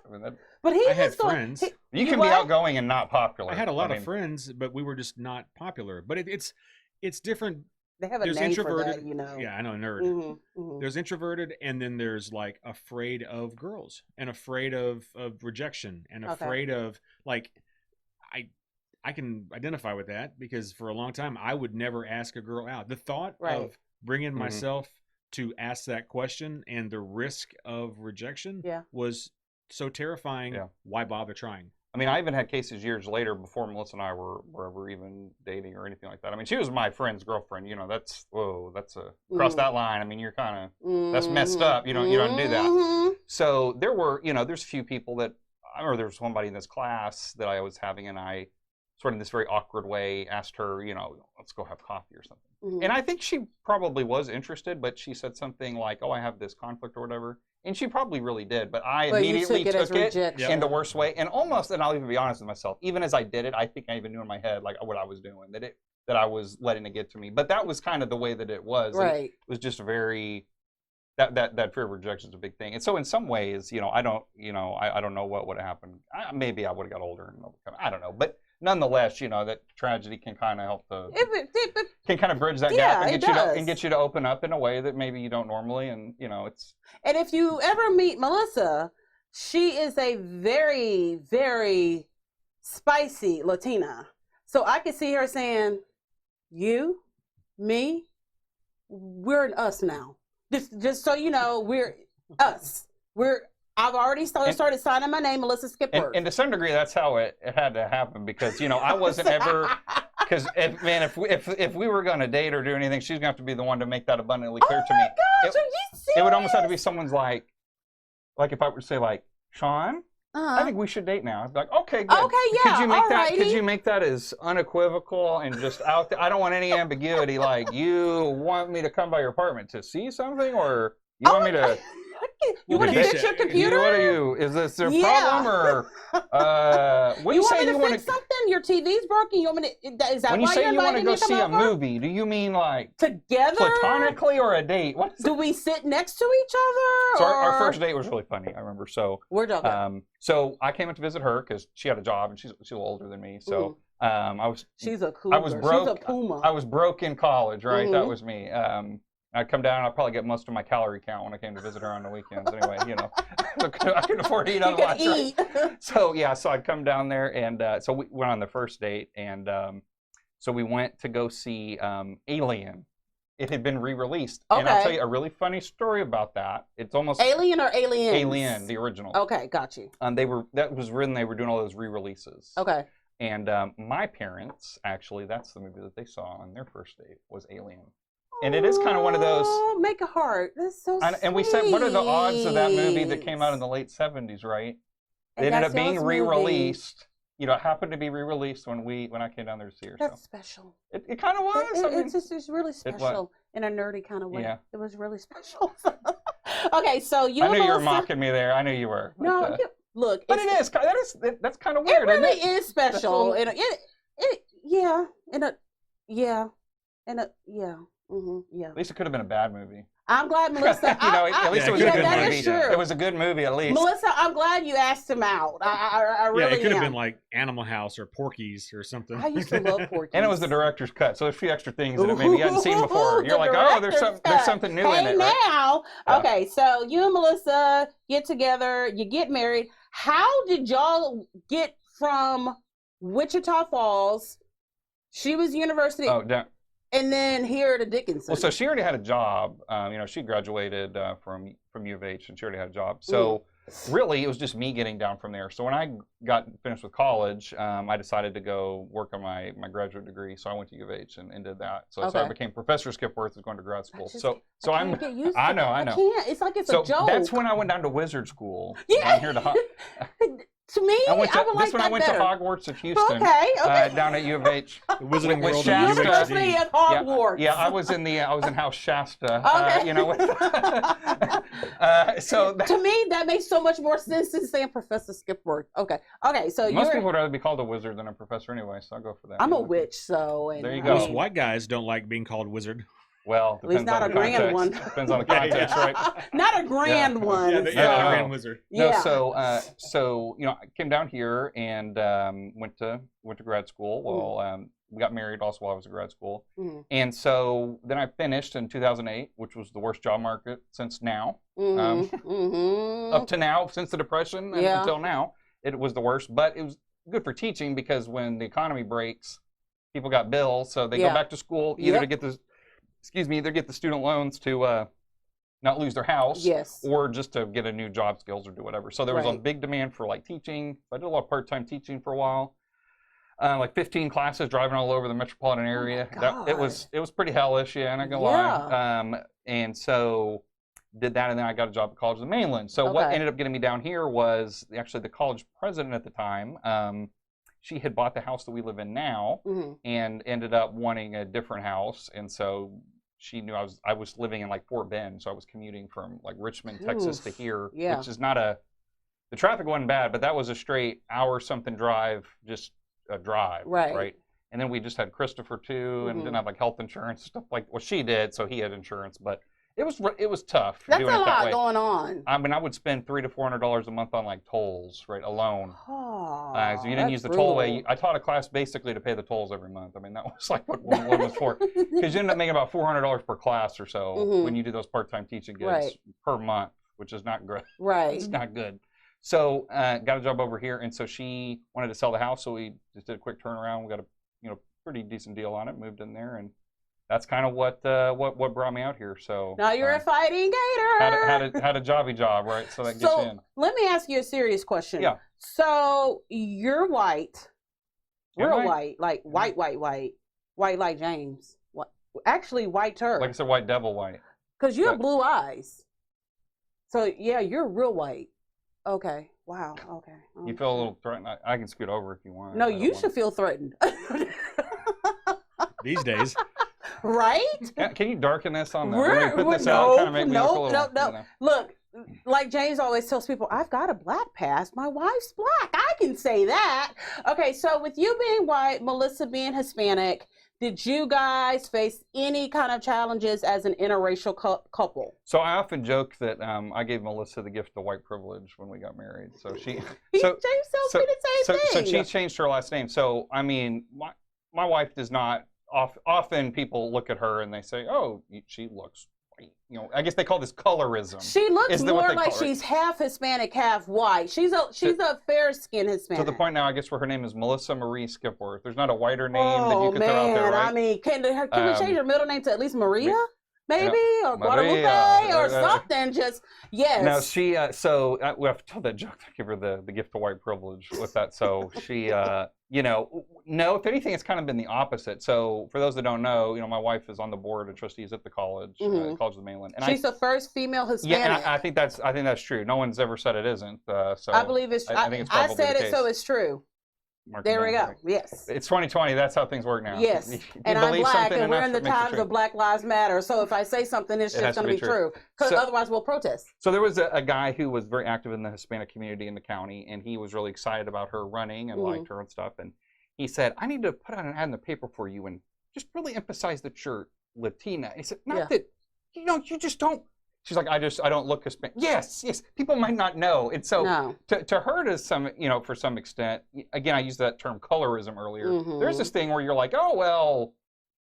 I had friends. You can be outgoing and not popular. I had a lot of friends, but we were just not popular. But it's different. They have a name introverted, for that, Yeah, I know, nerd. There's introverted, and then there's like afraid of girls and afraid of rejection and afraid of like I can identify with that because for a long time I would never ask a girl out. The thought of bringing myself to ask that question and the risk of rejection was so terrifying. Yeah. Why bother trying? I mean, I even had cases years later before Melissa and I were ever even dating or anything like that. I mean, she was my friend's girlfriend. That's cross that line. I mean, you're kind of that's messed up. You don't do that. So there were there's a few people that I remember there was somebody in this class that I was having, and I sort of in this very awkward way asked her, let's go have coffee or something. And I think she probably was interested, but she said something like, "Oh, I have this conflict or whatever." And she probably really did, but I immediately took it in the worst way. And I'll even be honest with myself, even as I did it, I think I even knew in my head like what I was doing, that I was letting it get to me. But that was kind of the way that it was. Right. It was just very, that fear of rejection is a big thing. And so in some ways, I don't know what would have happened. Maybe I would have got older and overcome. I don't know. But nonetheless, that tragedy can kind of help can kind of bridge that gap and get you to open up in a way that maybe you don't normally, and it's. And if you ever meet Melissa, she is a very, very spicy Latina. So I could see her saying, "You, me, we're us now. Just so you know, we're us. I've already started signing my name, Melissa Skipworth." And to some degree, that's how it had to happen because I wasn't ever because if we were going to date or do anything, she's going to have to be the one to make that abundantly clear to me. Gosh, are you serious? It would almost have to be someone's like if I were to say like, "Sean, I think we should date now." I'd be like, "Okay, good. Okay, yeah. Could you make that? Could you make that as unequivocal and just out there? I don't want any ambiguity. Like, you want me to come by your apartment to see something, or you want me to?" You want to fix your computer? What are you? Is this a problem or? When you want me to fix something? Your TV's broken. You want me to? Is that when you say you want to go see a movie? Do you mean like together, platonically, or a date? Do we sit next to each other? So our first date was really funny. I remember. So we're joking. So I came up to visit her because she had a job and she's a little older than me. So She's a cougar. I was broke. She's a puma. I was broke in college, right? That was me. I'd come down and I'd probably get most of my calorie count when I came to visit her on the weekends. Anyway, I couldn't afford to eat otherwise. Right? So I'd come down there and so we went on the first date and so we went to go see Alien. It had been re-released. Okay. And I'll tell you a really funny story about that. It's almost Alien or Aliens? Alien, the original. Okay, got you. That was when they were doing all those re-releases. Okay. And my parents, actually, that's the movie that they saw on their first date was Alien. And it is kind of one of those. Oh, make a heart. That's so sweet. And we said, what are the odds of that movie that came out in the late 70s, right? It ended up being re-released. It happened to be re-released when I came down there to see her. That's special. It kind of was. It's really special in a nerdy kind of way. Yeah. It was really special. Okay, so you. I knew you were mocking me there. I knew you were. No, look. But that's kind of weird. It really is special. Yeah. At least it could have been a bad movie. I'm glad, Melissa. At least it was a good that movie. Is true. It was a good movie, at least. Melissa, I'm glad you asked him out. I really it could have been like Animal House or Porky's or something. I used to love Porky's. And it was the director's cut, so there's a few extra things in it maybe you hadn't seen before. You're like, oh, there's something new in it. Right? Now, okay, so you and Melissa get together, you get married. How did y'all get from Wichita Falls? She was university. Oh, and then here to Dickinson. Well, so she already had a job. She graduated from U of H, and she already had a job. So really, it was just me getting down from there. So when I got finished with college, I decided to go work on my graduate degree. So I went to U of H and did that. So I became Professor Skipworth, going to grad school. I know. I can't. It's like it's a joke. That's when I went down to wizard school. Yeah. Down here To me, I would like that I went better. to Hogwarts of Houston. Okay. Down at U of H. The Wizarding With World Shasta. of University at Hogwarts. Yeah, I was in House Shasta. Okay. To me, that makes so much more sense than saying Professor Skipworth. Okay. So most people would rather be called a wizard than a professor anyway, so I'll go for that. I'm a witch, so there you go. Most white guys don't like being called wizard. Well, at least not a grand one. Depends on the context, right? Not a grand one. Yeah, a grand wizard. No, so I came down here and went to grad school. Well, we got married also while I was in grad school, and so then I finished in 2008, which was the worst job market since now. Up to now, since the Depression and until now, it was the worst. But it was good for teaching because when the economy breaks, people got bills, so they go back to school either to get the either get the student loans to not lose their house, or just to get a new job skills or do whatever. So there was a big demand for like teaching. I did a lot of part-time teaching for a while, like 15 classes, driving all over the metropolitan area. It was pretty hellish, I'm not gonna lie. And so did that, and then I got a job at College of the Mainland. So what ended up getting me down here was actually the college president at the time. She had bought the house that we live in now, and ended up wanting a different house, and so she knew I was living in like Fort Bend, so I was commuting from like Richmond, Texas to here, which is not the traffic wasn't bad, but that was a straight hour something drive, just a drive, right? And then we just had Christopher too, and didn't have like health insurance stuff she did, so he had insurance, but it was tough. That's doing a it that lot way. going on. I mean, I would spend $300 to $400 a month on like tolls, right, alone. So you didn't use the tollway. I taught a class basically to pay the tolls every month. I mean, that was like what one was for. Because you end up making about $400 per class or so when you do those part-time teaching gigs per month, which is not good. It's not good. So got a job over here, and so she wanted to sell the house, so we just did a quick turnaround. We got a pretty decent deal on it, moved in there, and that's kind of what brought me out here. So now you're a fighting gator. Had a jobby job, right? So that gets you in. Let me ask you a serious question. Yeah. So you're white, real white, like white like James. What? Actually, whiter. Like I said, white devil white. Because you have blue eyes. So yeah, you're real white. Okay. Wow. Okay. You feel a little threatened. I can scoot over if you want. No, you should feel threatened. These days. Right? Can you darken this on the? No. Look, like James always tells people, I've got a black past. My wife's black. I can say that. Okay, so with you being white, Melissa being Hispanic, did you guys face any kind of challenges as an interracial couple? So I often joke that I gave Melissa the gift of white privilege when we got married. So James tells me the same thing. So she changed her last name. So I mean, my wife does not. Often people look at her and they say, "Oh, she looks white." I guess they call this colorism. She looks more like she's half Hispanic, half white. She's a fair-skinned Hispanic. To the point now, I guess where her name is Melissa Marie Skipworth. There's not a whiter name that you could throw out there, right? I mean, can we change her middle name to at least Maria? Maybe, or Maria, Guadalupe, or something. Just No, she. We have to tell that joke to give her the gift of white privilege with that. So she, no. If anything, it's kind of been the opposite. So for those that don't know, my wife is on the board of trustees at the college, College of the Mainland. And she's the first female Hispanic. Yeah, and I think that's true. No one's ever said it isn't. So I believe it's. I think it's probably I said it, so it's true. There we go. Yes. It's 2020. That's how things work now. Yes. And I'm black, and we're in the times of Black Lives Matter. So if I say something, it's just going to be true. Because otherwise we'll protest. So there was a guy who was very active in the Hispanic community in the county, and he was really excited about her running and liked her and stuff. And he said, I need to put out an ad in the paper for you and just really emphasize that you're Latina. And he said, not that, you just don't. She's like, I don't look Hispanic. Yes. People might not know. And so to her, to some, for some extent, again, I used that term colorism earlier. There's this thing where you're like, oh, well,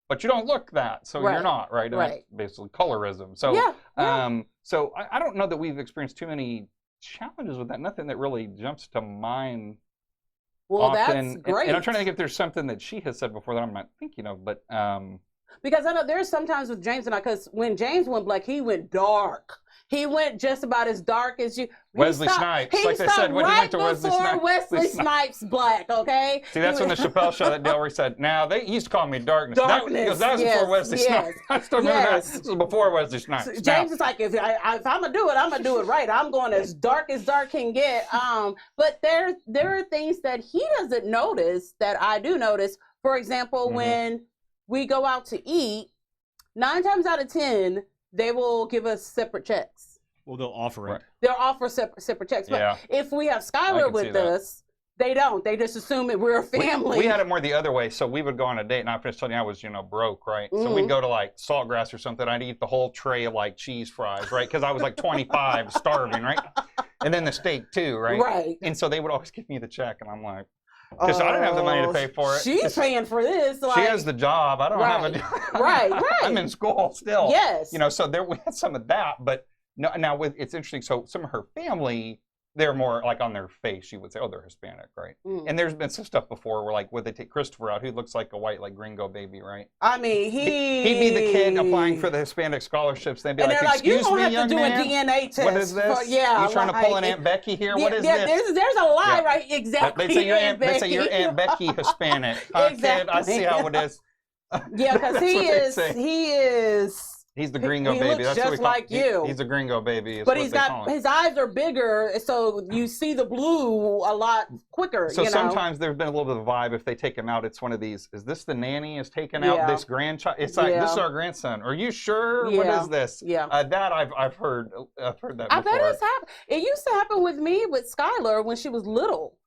but you don't look that. So you're not, right? And that's basically colorism. So, so I don't know that we've experienced too many challenges with that. Nothing that really jumps to mind. Well, often. that's great. And I'm trying to think if there's something that she has said before that I'm not thinking of, but Because I know there's sometimes with James and I, because when James went black, he went dark. He went just about as dark as you. Wesley Snipes, like they said when he went to Wesley Snipes. Wesley Snipes black, okay? See, that's when the Chappelle show that Delry said, now they used to call me Darkness. Darkness, That was before Wesley Snipes. I still remember that. This was before Wesley Snipes. So James is like, if I'm gonna do it, I'm gonna do it right. I'm going as dark can get. But there are things that he doesn't notice that I do notice. For example, when we go out to eat, 9 times out of 10, they will give us separate checks. Well, they'll offer it. Right. They'll offer separate checks. But if we have Skylar with us, they don't. They just assume that we're a family. We had it more the other way. So we would go on a date, and I finished telling you I was, broke, right? So we'd go to like Saltgrass or something. I'd eat the whole tray of like cheese fries, right? Because I was like 25, starving, right? And then the steak too, right? Right. And so they would always give me the check, and I'm like, because I didn't have the money to pay for it. She's paying for this. She has the job. I don't have a job. Right. I'm in school still. Yes. So there we had some of that, but no, now it's interesting. So some of her family, they're more like on their face, you would say, oh, they're Hispanic, right? And there's been some stuff before where like, would they take Christopher out, who looks like a white, like gringo baby, right? I mean, he'd be the kid applying for the Hispanic scholarships. They'd be and like, they're excuse you don't me, have young to do man, a DNA test. what is this? You trying to pull an Aunt Becky here? What is this? There's a lie, right? Exactly. They say your Aunt Becky Hispanic. Exactly. Kid, I see how it is. Yeah, because he is. He's the gringo he baby. Looks That's just what like you. He's a gringo baby. But he's got his eyes are bigger, so you see the blue a lot quicker. So sometimes there's been a little bit of a vibe. If they take him out, it's one of these. Is this the nanny is taking out this grandchild? It's like this is our grandson. Are you sure? Yeah. What is this? Yeah. That I've heard that before. I bet it's happened. It used to happen with me with Skylar when she was little,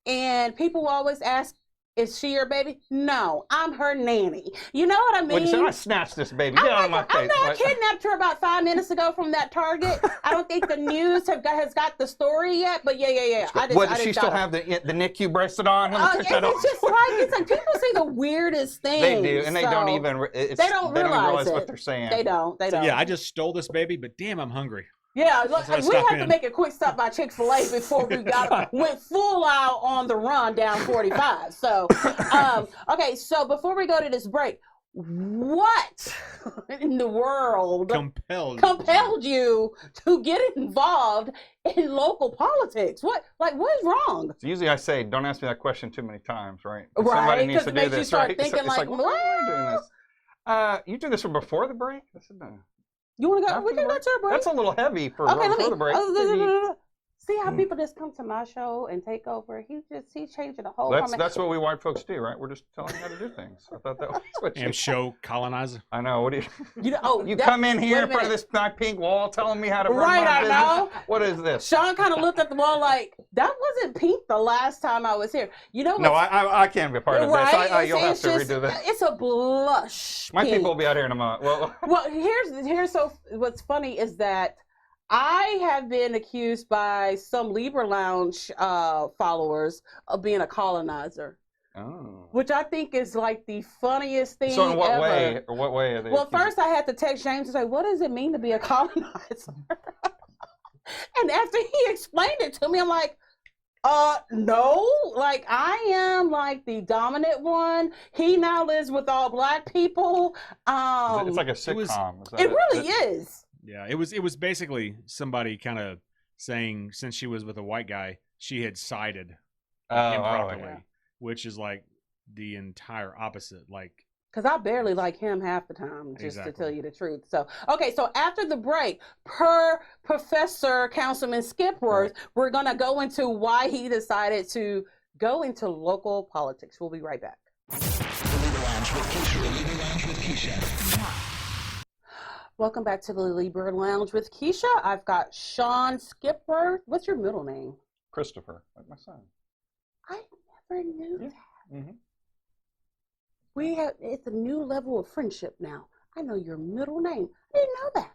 and people will always ask, is she your baby? No, I'm her nanny. You know what I mean? When I snatched this baby, get out of my face. I kidnapped her about 5 minutes ago from that Target. I don't think the news has got the story yet, but yeah. Does she still have the NICU bracelet on? It's like people say the weirdest things. They do, and they don't even. They don't realize what they're saying. They don't. So, yeah, I just stole this baby, but damn, I'm hungry. Yeah, look, we had to make a quick stop by Chick-fil-A before we went full out on the run down 45. So, okay, so before we go to this break, what in the world compelled you to get involved in local politics? What is wrong? So usually I say, don't ask me that question too many times, right? Right, somebody needs to because it do makes you this, start right? thinking It's like, why am I doing this? You do this from before the break? I said, no. You want to go? We can go to a break. That's a little heavy for the break. See how people just come to my show and take over? He's changing the whole. That's what we white folks do, right? We're just telling you how to do things. I thought that was what you. And show colonizer. I know. What do you? You come in here in front of this pink wall, telling me how to run my business. Know. What is this? Sean kind of looked at the wall like that wasn't pink the last time I was here. You know? No, I can't be a part of this. You'll have to redo this. It's a blush. My people will be out here in a month. Well, what's funny is that I have been accused by some Libra Lounge followers of being a colonizer. Oh. Which I think is like the funniest thing So in what ever. way? Or what way are they? Well, first I had to text James and say, what does it mean to be a colonizer? And after he explained it to me, I'm like, no, like I am like the dominant one. He now lives with all black people. It's like a sitcom. It really is. Yeah, it was basically somebody kind of saying since she was with a white guy, she had sided improperly, which is like the entire opposite. Like, because I barely like him half the time, just to tell you the truth. So, okay, so after the break, per Professor Councilman Skipworth, we're going to go into why he decided to go into local politics. We'll be right back. Welcome back to the Libra Lounge with Keisha. I've got Sean Skipworth. What's your middle name? Christopher, like my son. I never knew that. Mm-hmm. It's a new level of friendship now. I know your middle name. I didn't know that.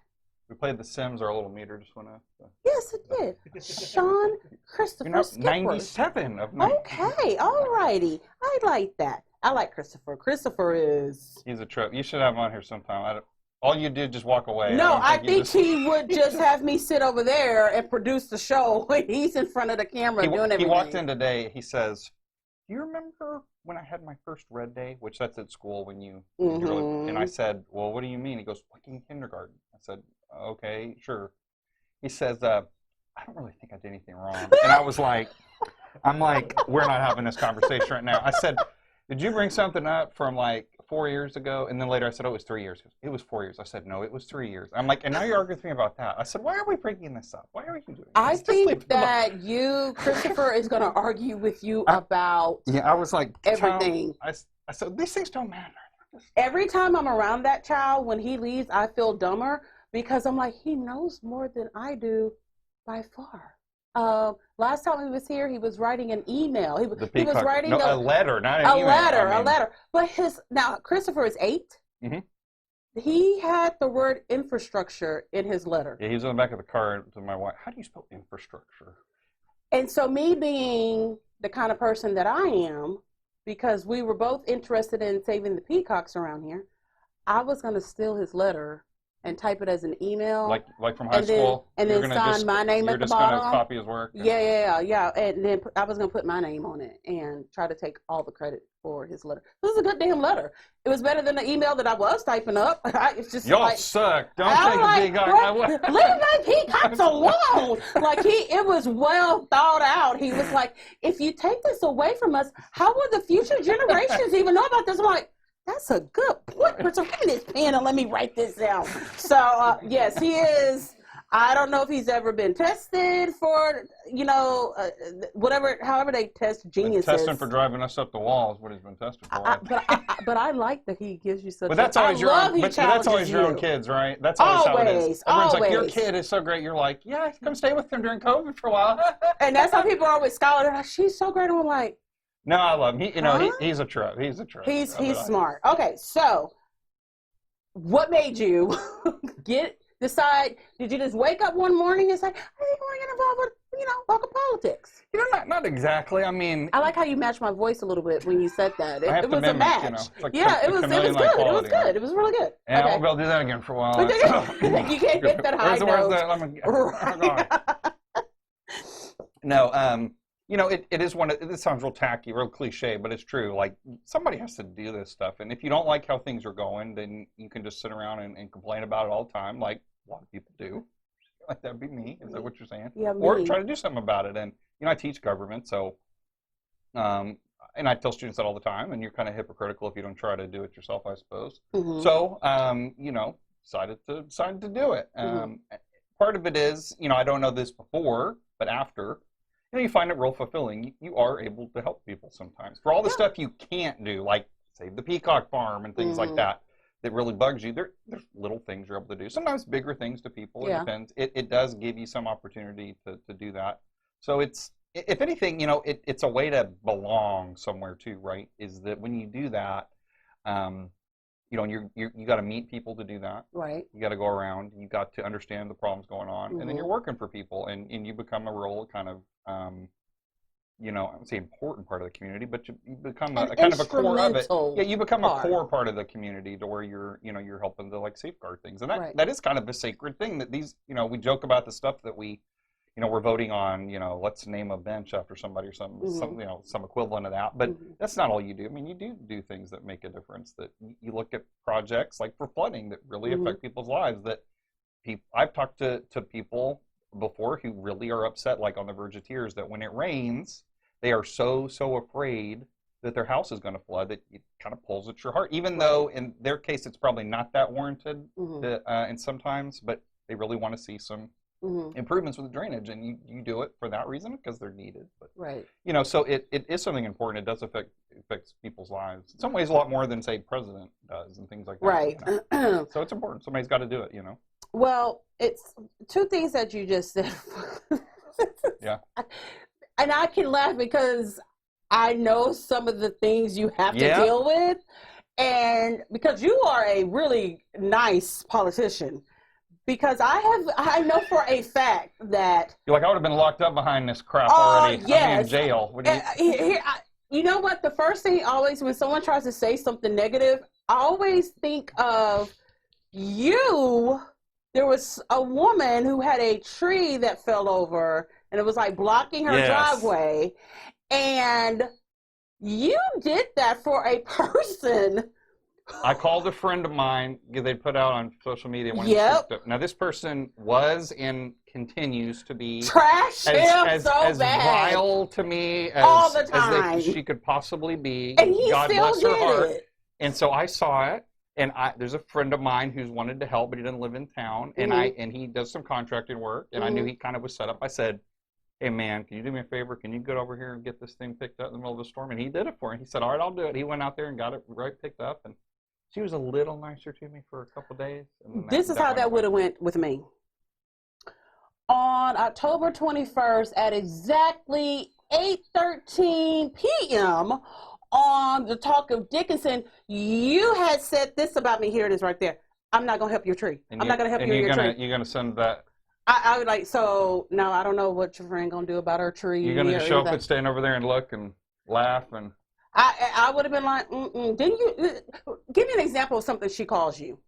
We played The Sims, our little meter just went up. So. Yes, it did. Sean Christopher Skipworth. 97 of 90. Okay, all righty. I like that. I like Christopher. Christopher is... He's a trip. You should have him on here sometime. All you did just walk away. No, I think he would just have me sit over there and produce the show when he's in front of the camera doing everything. He walked in today. He says, do you remember when I had my first red day, which that's at school when you, Mm-hmm. and I said, well, what do you mean? He goes, like in kindergarten. I said, okay, sure. He says, I don't really think I did anything wrong. And I was like, we're not having this conversation right now. I said, did you bring something up from like 4 years ago? And then later I said, oh, it was 3 years. It was 4 years. I said, no, it was 3 years. I'm like, and now you're arguing with me about that. I said, why are we bringing this up? Why are you doing this? I think that Christopher, is going to argue with you about I was like, everything. I said, these things don't matter. Every time I'm around that child, when he leaves, I feel dumber because I'm like, he knows more than I do by far. Last time he was here, he was writing an email. He was writing a letter, not an email. A letter. But now Christopher is 8. Mm-hmm. He had the word infrastructure in his letter. Yeah, he was on the back of the car to my wife. How do you spell infrastructure? And so me being the kind of person that I am, because we were both interested in saving the peacocks around here, I was going to steal his letter and type it as an email, like from high school, and then sign my name at the bottom. You're just gonna copy his work. Yeah. And then I was gonna put my name on it and try to take all the credit for his letter. This is a good damn letter. It was better than the email that I was typing up. It's just y'all like, suck. Don't take a peacock. Leave my peacocks alone. Like it was well thought out. He was like, if you take this away from us, how will the future generations even know about this? I'm like, that's a good point. So give me this pen and let me write this down. So, yes, he is. I don't know if he's ever been tested for, however they test geniuses. Testing for driving us up the wall is what he's been tested for. But I like that he gives you such. But that's always your own. But that's always your own kids, right? That's always how it is. Everyone's like, your kid is so great. You're like, yeah, come stay with them during COVID for a while. And that's how people are with Skylar. They're like, she's so great. And I'm like, no, I love him. He's a trip. He's a trip. He's smart. Okay, so what made you decide? Did you just wake up one morning and say, I think we're going to get involved with, local politics? Not exactly. I mean, I like how you matched my voice a little bit when you said that. It was a match. It was good. It was good. It was really good. Yeah, okay. I won't be able to do that again for a while. You can't hit that high note. No, it is it sounds real tacky, real cliche, but it's true. Like, somebody has to do this stuff. And if you don't like how things are going, then you can just sit around and complain about it all the time, like a lot of people do. Like, that'd be me. Is that what you're saying? Yeah, or try to do something about it. And, I teach government, so, and I tell students that all the time, and you're kind of hypocritical if you don't try to do it yourself, I suppose. Mm-hmm. So, decided to do it. Part of it is, I don't know this before, but after, you find it real fulfilling. You are able to help people sometimes. For all the stuff you can't do, like save the peacock farm and things like that really bugs you, there's little things you're able to do. Sometimes bigger things to people. It depends. It does give you some opportunity to do that. So it's, if anything, it's a way to belong somewhere too, right? Is that when you do that, you got to meet people to do that. Right. You got to go around. You got to understand the problems going on, and then you're working for people, and you become a real kind of, I would say important part of the community, but you become a kind of a core of it. Yeah, you become a core part of the community to where you're helping to like safeguard things, and that is kind of a sacred thing that these, we joke about the stuff that we, we're voting on, let's name a bench after somebody or something, some equivalent of that. But that's not all you do. I mean, you do things that make a difference. That you look at projects like for flooding that really affect people's lives. That I've talked to people before who really are upset, like on the verge of tears, that when it rains, they are so afraid that their house is going to flood that it kind of pulls at your heart. Even though in their case it's probably not that warranted, and sometimes, but they really want to see some improvements with the drainage, and you do it for that reason because they're needed. But so it is something important. It does affects people's lives in some ways a lot more than say president does and things like that. Right. So it's important. Somebody's got to do it. Well, it's two things that you just said. Yeah. And I can laugh because I know some of the things you have to deal with, and because you are a really nice politician. Because I know for a fact that you're like, I would have been locked up behind this crap already. Yes. I'd be in jail. You know what? The first thing always when someone tries to say something negative, I always think of you. There was a woman who had a tree that fell over, and it was like blocking her driveway, and You did that for a person. I called a friend of mine. They put out on social media. Yep. Now, this person was and continues to be Trash him as bad. vile to me all the time. as she could possibly be. And he God still bless her did heart. it. And so I saw it, and there's a friend of mine who's wanted to help, but he doesn't live in town, and he does some contracting work, and I knew he kind of was set up. I said, "Hey man, can you do me a favor? Can you get over here and get this thing picked up in the middle of the storm?" And he did it for me. He said, "All right, I'll do it." He went out there and got it right picked up, and she was a little nicer to me for a couple of days. And This is how that would have went with me. On October 21st at exactly 8:13 p.m. on the Talk of Dickinson, you had said this about me. Here it is right there. I'm not going to help your tree. I'm not going to help you in your tree. You're going to send that. I would like, so now I don't know what your friend going to do about her tree. You're going to show up and stand over there and look and laugh and. I would have been like, didn't you give me an example of something she calls you?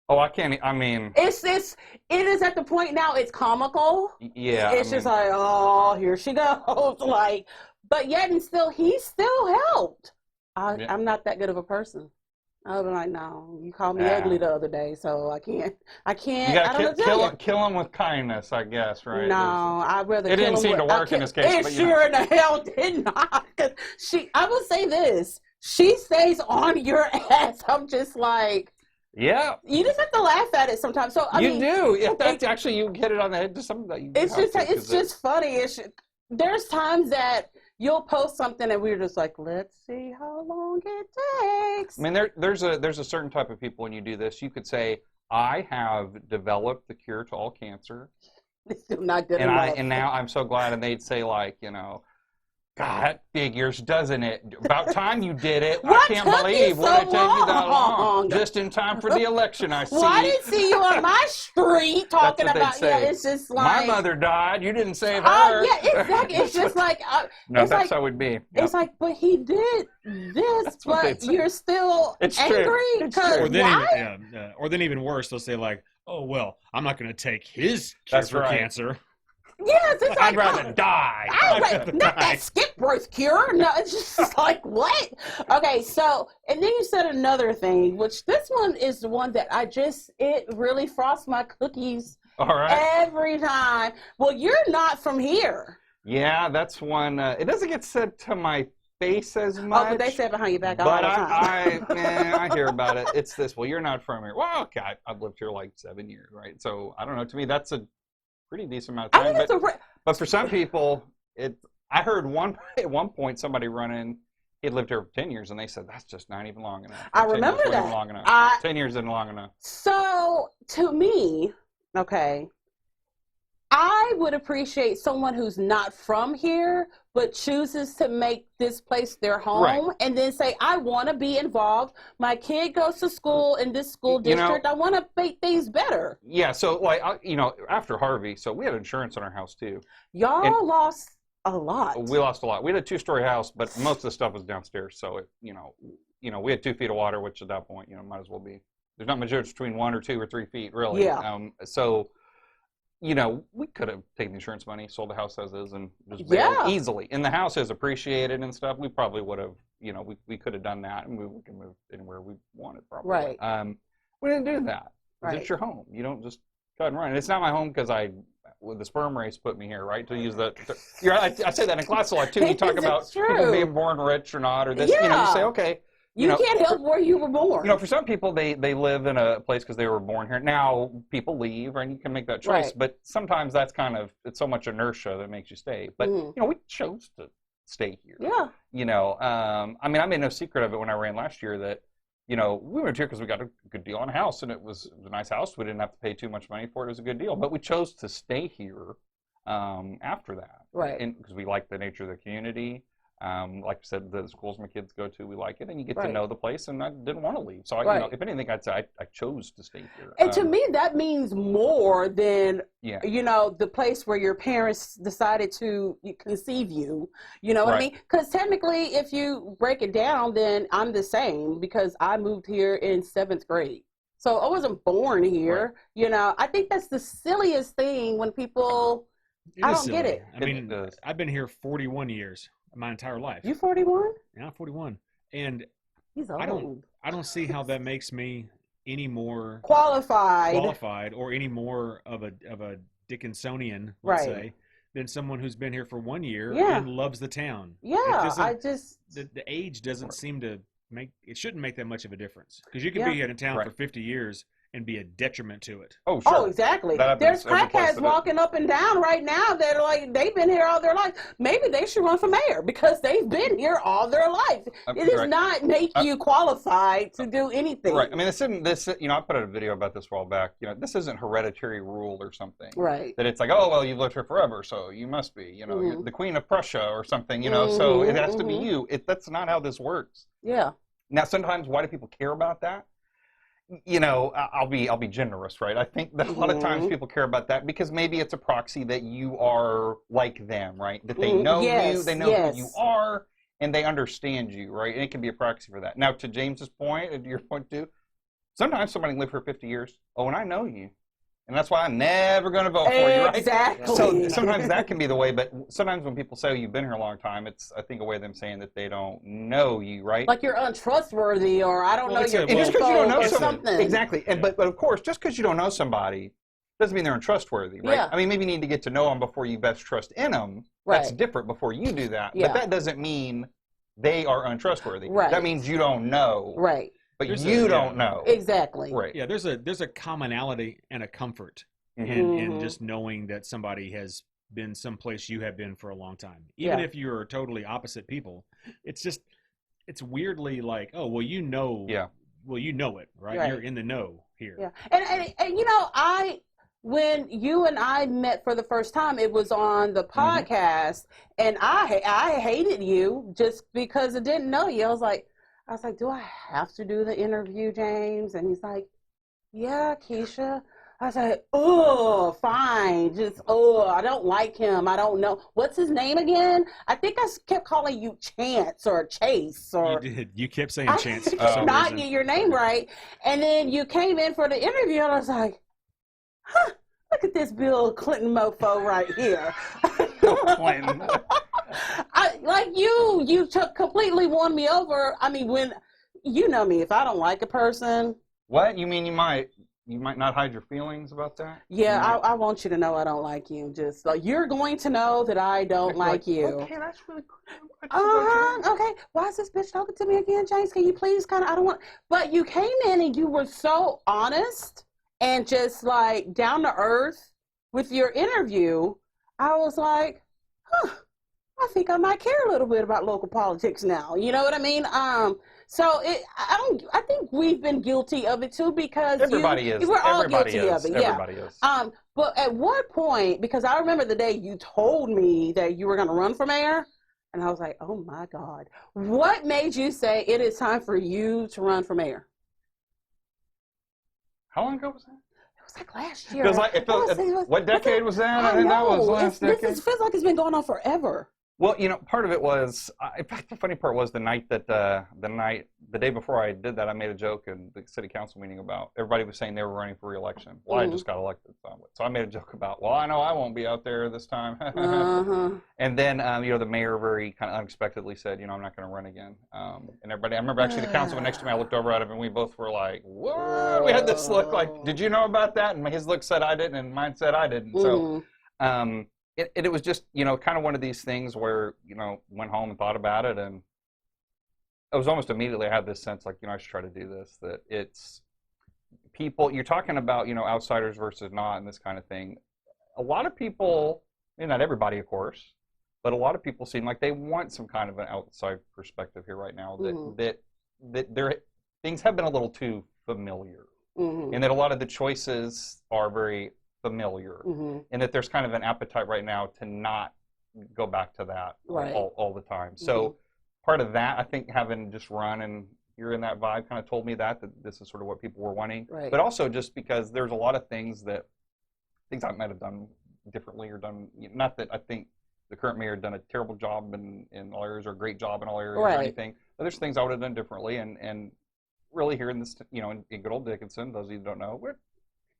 Oh, I can't. I mean, it is at the point now. It's comical. Yeah, it's just like, oh, here she goes. Like, but yet and still, he still helped. I'm not that good of a person. I was like, no, you called me ugly the other day, so I can't. You gotta kill him with kindness, I guess, right? No, I'd rather. It didn't seem to work in this case. It sure in the hell did not. Cause I will say this: she stays on your ass. I'm just like, yeah. You just have to laugh at it sometimes. So I mean, do. Yeah, that's actually you hit it on the head. Just something that you. It's just funny. There's times that you'll post something and we're just like, let's see how long it takes. I mean, there's a certain type of people when you do this. You could say, I have developed the cure to all cancer. It's still not good enough. enough. And now I'm so glad. And they'd say like, God, that figures, doesn't it? About time you did it. I can't believe would it take you that long. Just in time for the election, I see. Well, I didn't see you on my street talking about, it's just like. My mother died. You didn't save her. Oh, yeah, exactly. It's just like. No, that's how it would be. Yep. It's like, but he did this, but you're still angry? Or then even worse, they'll say like, oh, well, I'm not going to take his cure for cancer. Yes, it's like, I'd rather die. Not that Skipworth cure. No, it's just like, what? Okay, so, and then you said another thing, which this one is the one that it really frosts my cookies every time. Well, you're not from here. Yeah, that's one. It doesn't get said to my face as much. Oh, but they say it behind your back all the time. But I hear about it. It's this, well, you're not from here. Well, okay, I've lived here like 7 years, right? So, I don't know. To me, that's a pretty decent amount of time. But for some people, I heard at one point somebody running, he'd lived here for 10 years, and they said, that's just not even long enough. I remember that. Long enough. 10 years isn't long enough. So, to me, I would appreciate someone who's not from here, but chooses to make this place their home, and then say, I want to be involved. My kid goes to school in this school district. I want to make things better. Yeah, so like, after Harvey, so we had insurance on our house too. Y'all lost a lot. We lost a lot. We had a 2-story house, but most of the stuff was downstairs. So, we had 2 feet of water, which at that point, might as well be. There's not much difference between 1 or 2 or 3 feet, really. Yeah. We could have taken the insurance money, sold the house as is, and just bailed easily. And the house is appreciated and stuff. We probably would have, we could have done that, and we can move anywhere we wanted, probably. Right. We didn't do that. Right. It's your home. You don't just cut and run. And it's not my home because the sperm race put me here, right? To use that. I say that in class a lot too. You talk about people being born rich or not, or this. Yeah. You say, okay. You can't help where you were born. For some people, they live in a place because they were born here. Now, people leave, and you can make that choice. Right. But sometimes that's it's so much inertia that makes you stay. But, we chose to stay here. Yeah. I made no secret of it when I ran last year that, we moved here because we got a good deal on a house, and it was a nice house. We didn't have to pay too much money for it. It was a good deal. But we chose to stay here after that. Right. Because we like the nature of the community. Like I said, the schools my kids go to, we like it, and you get to know the place, and I didn't want to leave. So, if anything, I'd say I chose to stay here. And to me, that means more than, the place where your parents decided to conceive you. You know what I mean? Because technically, if you break it down, then I'm the same, because I moved here in 7th grade. So I wasn't born here. Right. I think that's the silliest thing when people... I don't get it. I mean, I've been here 41 years. my entire life. You 41? Yeah, I'm 41, and He's old. I don't see how that makes me any more qualified or any more of a Dickinsonian, let's Right. say, than someone who's been here for 1 year Yeah. and loves the town. Yeah, The age doesn't seem to shouldn't make that much of a difference, because you could Yeah. be in a town Right. for 50 years and be a detriment to it. Oh, sure. Oh, exactly. That There's happens every place crackheads walking up and down right now that are like, they've been here all their life. Maybe they should run for mayor because they've been here all their life. It does Right. not make you qualified to do anything. Right. I mean, I put out a video about this a while back. This isn't hereditary rule or something. Right. That it's like, oh, well, you've lived here forever, so you must be, you're the Queen of Prussia or something, so it has to be you. That's not how this works. Yeah. Now, sometimes, why do people care about that? I'll be generous, right? I think that a lot of times people care about that because maybe it's a proxy that you are like them, right? That they know you, they know who you are, and they understand you, right? And it can be a proxy for that. Now, to James's point, and to your point too, sometimes somebody can live for 50 years. Oh, and I know you. And that's why I'm never going to vote for you, right? Exactly. So sometimes that can be the way, but sometimes when people say you've been here a long time, it's, I think, a way of them saying that they don't know you, right? Like you're untrustworthy, or I don't know your and just because you don't know something. Exactly. And but of course, just because you don't know somebody doesn't mean they're untrustworthy, right? Yeah. I mean, maybe you need to get to know them before you best trust in them. That's Right. different before you do that. Yeah. But that doesn't mean they are untrustworthy. Right. That means you don't know. Right. But There's you don't know. Exactly. Right. Yeah, there's a commonality and a comfort Mm-hmm. in just knowing that somebody has been someplace you have been for a long time. Even if you're totally opposite people, it's weirdly like, oh, well, well, you know it, right? You're in the know here. Yeah. And when you and I met for the first time, it was on the podcast, and I hated you just because I didn't know you. I was like, do I have to do the interview, James? And he's like, yeah, Keisha. I was like, oh, fine. I don't like him. I don't know. What's his name again? I think I kept calling you Chance or Chase. Or You did. You kept saying Chance. I could not get your name right. And then you came in for the interview, and I was like, huh, look at this Bill Clinton mofo right here. Bill Clinton. You took completely won me over. I mean, when you know me, if I don't like a person. What? You mean you might not hide your feelings about that? Yeah, I want you to know I don't like you. Just like you're going to know that I don't like you. Okay, that's really cool. Okay. Why is this bitch talking to me again, James? Can you please I don't want. But you came in and you were so honest and just like down to earth with your interview. I was like, huh, I think I might care a little bit about local politics now. You know what I mean? So I think we've been guilty of it too because everybody is. We're all Everybody guilty is. of it. Everybody Yeah. is. But at what point? Because I remember the day you told me that you were going to run for mayor, and I was like, oh my God, what made you say it is time for you to run for mayor? How long ago was that? It was like last year. What decade was that? I think that was last decade. This feels like it's been going on forever. Well, part of it was, in fact, the funny part was the day before I did that, I made a joke in the city council meeting about everybody was saying they were running for re-election. Well, I just got elected, so I made a joke about, well, I know I won't be out there this time. And then, the mayor very kind of unexpectedly said, I'm not going to run again. And everybody, I remember actually the councilman next to me, I looked over at him, and we both were like, what? We had this look like, did you know about that? And his look said I didn't, and mine said I didn't. So, it was just, kind of one of these things where, went home and thought about it, and it was almost immediately I had this sense like, I should try to do this, that it's people, you're talking about, outsiders versus not and this kind of thing. A lot of people, not everybody, of course, but a lot of people seem like they want some kind of an outside perspective here right now, that things have been a little too familiar, and that a lot of the choices are very familiar, and that there's kind of an appetite right now to not go back to that all the time. So part of that, I think, having just run and you're in that vibe kind of told me that this is sort of what people were wanting. Right. But also just because there's a lot of things I might have done differently or done, not that I think the current mayor had done a terrible job in all areas or a great job in all areas or anything, but there's things I would have done differently. And really here in this, in good old Dickinson, those of you who don't know,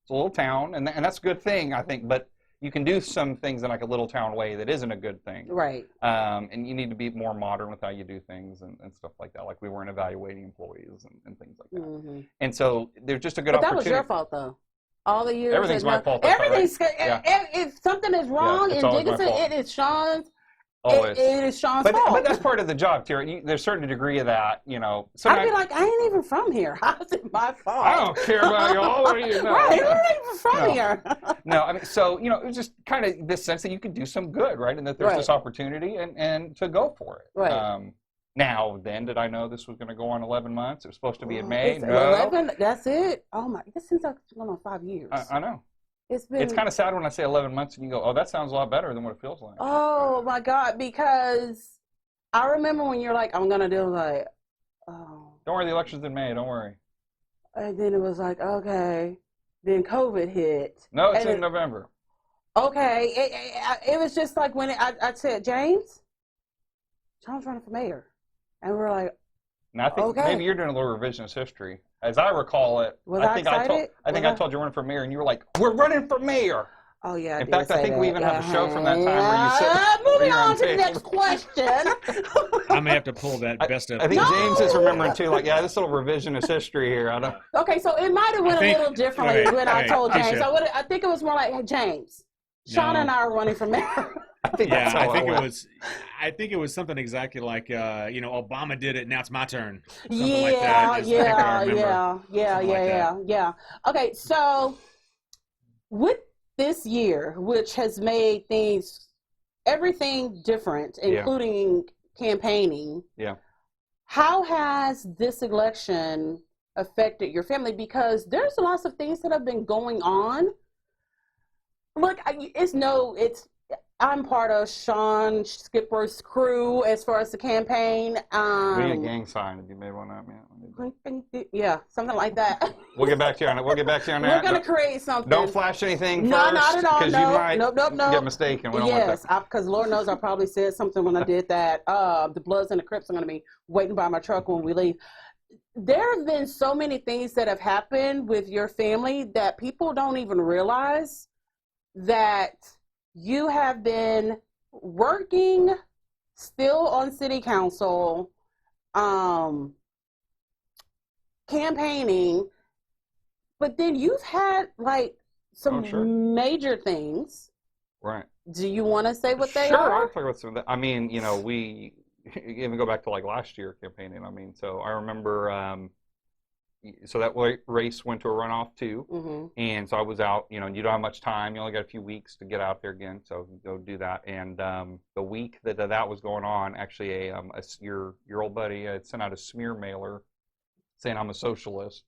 it's a little town, and that's a good thing, I think. But you can do some things in like a little town way that isn't a good thing. Right. And you need to be more modern with how you do things and stuff like that. Like we weren't evaluating employees and things like that. Mm-hmm. And so there's just a good But that opportunity. was your fault, though. All the years. Everything's my fault. I thought, right? Everything's. Yeah. If something is wrong it's in always my Dickinson, fault. it is Sean's. Always. It is Sean's fault. But that's part of the job, Terry. There's a certain degree of that, you know. I'd be like, I ain't even from here. How's it my fault? I don't care about y'all. What do you know? Right, I ain't even from here. No, I mean, so, you know, it was just kind of this sense that you could do some good, right? And that there's this opportunity and to go for it. Right. Now, then, did I know this was going to go on 11 months? It was supposed to be in May. It's No. 11, that's it? Oh, my. This seems like it's going on 5 years. I know. It's kind of sad when I say 11 months and you go, oh, that sounds a lot better than what it feels like. Oh, my God, because I remember when you're like, I'm going to do like, oh. Don't worry, the election's in May. Don't worry. And then it was like, okay. Then COVID hit. No, it's in November. Okay. It was just like when I said, James, John's running for mayor. And we're like, and I think maybe you're doing a little revisionist history. As I recall it, I think I told you running for mayor, and you were like, "We're running for mayor." Oh yeah. In fact, I think we even have a show from that time where you said. Moving on to the next question. I may have to pull that best of. I think James is remembering too. Like, yeah, this little revisionist history here. I don't. Okay, so it might have went a little differently when I told James. I think it was more like, hey, James, Sean and I are running for mayor. I think that's how I think it was something exactly like Obama did it. Now it's my turn. Something Yeah, like that. Yeah. Okay, so with this year, which has made everything different, including campaigning. Yeah. How has this election affected your family? Because there's lots of things that have been going on. Look, I'm part of Sean Skipworth's crew as far as the campaign. We need a gang sign if you made one up, man. Yeah, something like that. We'll get back to you on it. We're going to create something. Don't flash anything first. No, not at all. Because you might get mistaken. We don't want that. Because Lord knows I probably said something when I did that. The Bloods and the Crips are going to be waiting by my truck when we leave. There have been so many things that have happened with your family that people don't even realize that you have been working still on city council, campaigning, but then you've had like some major things. Right. Do you want to say what they Sure, are? I'll talk about some of that. I mean, we even go back to like last year campaigning. I mean, so I remember, so that race went to a runoff too. And so I was out, you don't have much time. You only got a few weeks to get out there again. So go do that. And the week that was going on, actually your old buddy had sent out a smear mailer saying I'm a socialist.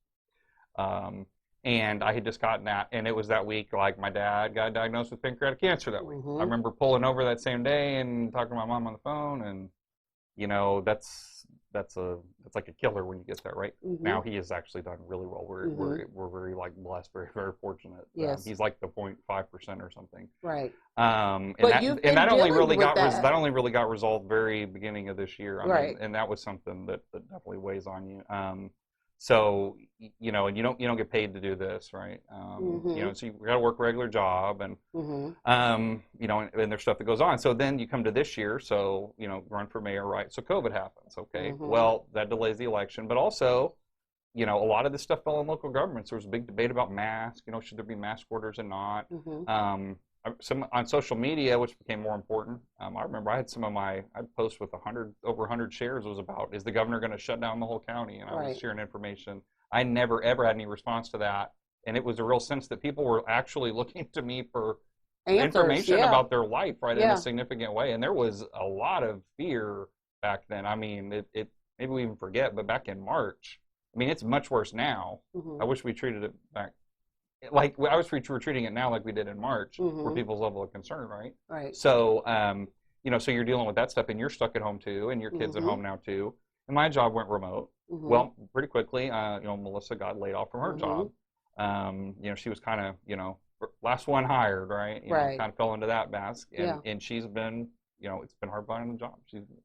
And I had just gotten that, and it was that week, like my dad got diagnosed with pancreatic cancer that week. I remember pulling over that same day and talking to my mom on the phone, and that's like a killer when you get that, right? Now he has actually done really well. We're very like blessed, very, very fortunate. Yes. He's like the 0.5% or something. Right. And that only really got resolved very beginning of this year. I mean, and that was something that definitely weighs on you. So, and you don't get paid to do this, right? So you got to work a regular job and, and there's stuff that goes on. So then you come to this year, so, run for mayor, right? So COVID happens, okay? Well, that delays the election, but also, a lot of this stuff fell on local governments. There was a big debate about masks, should there be mask orders or not? Some on social media, which became more important. I remember I had I'd post with over 100 shares. It was about, is the governor going to shut down the whole county? And I was sharing information. I never, ever had any response to that. And it was a real sense that people were actually looking to me for information about their life, right, in a significant way. And there was a lot of fear back then. I mean, it maybe we even forget, but back in March, I mean, it's much worse now. I wish we treated it back. Like I was treating it now like we did in March for people's level of concern, right? Right. So, so you're dealing with that stuff, and you're stuck at home too, and your kids at home now too. And my job went remote. Well, pretty quickly, Melissa got laid off from her job. She was kind of, last one hired, right? Kind of fell into that basket, and she's been, it's been hard finding a job.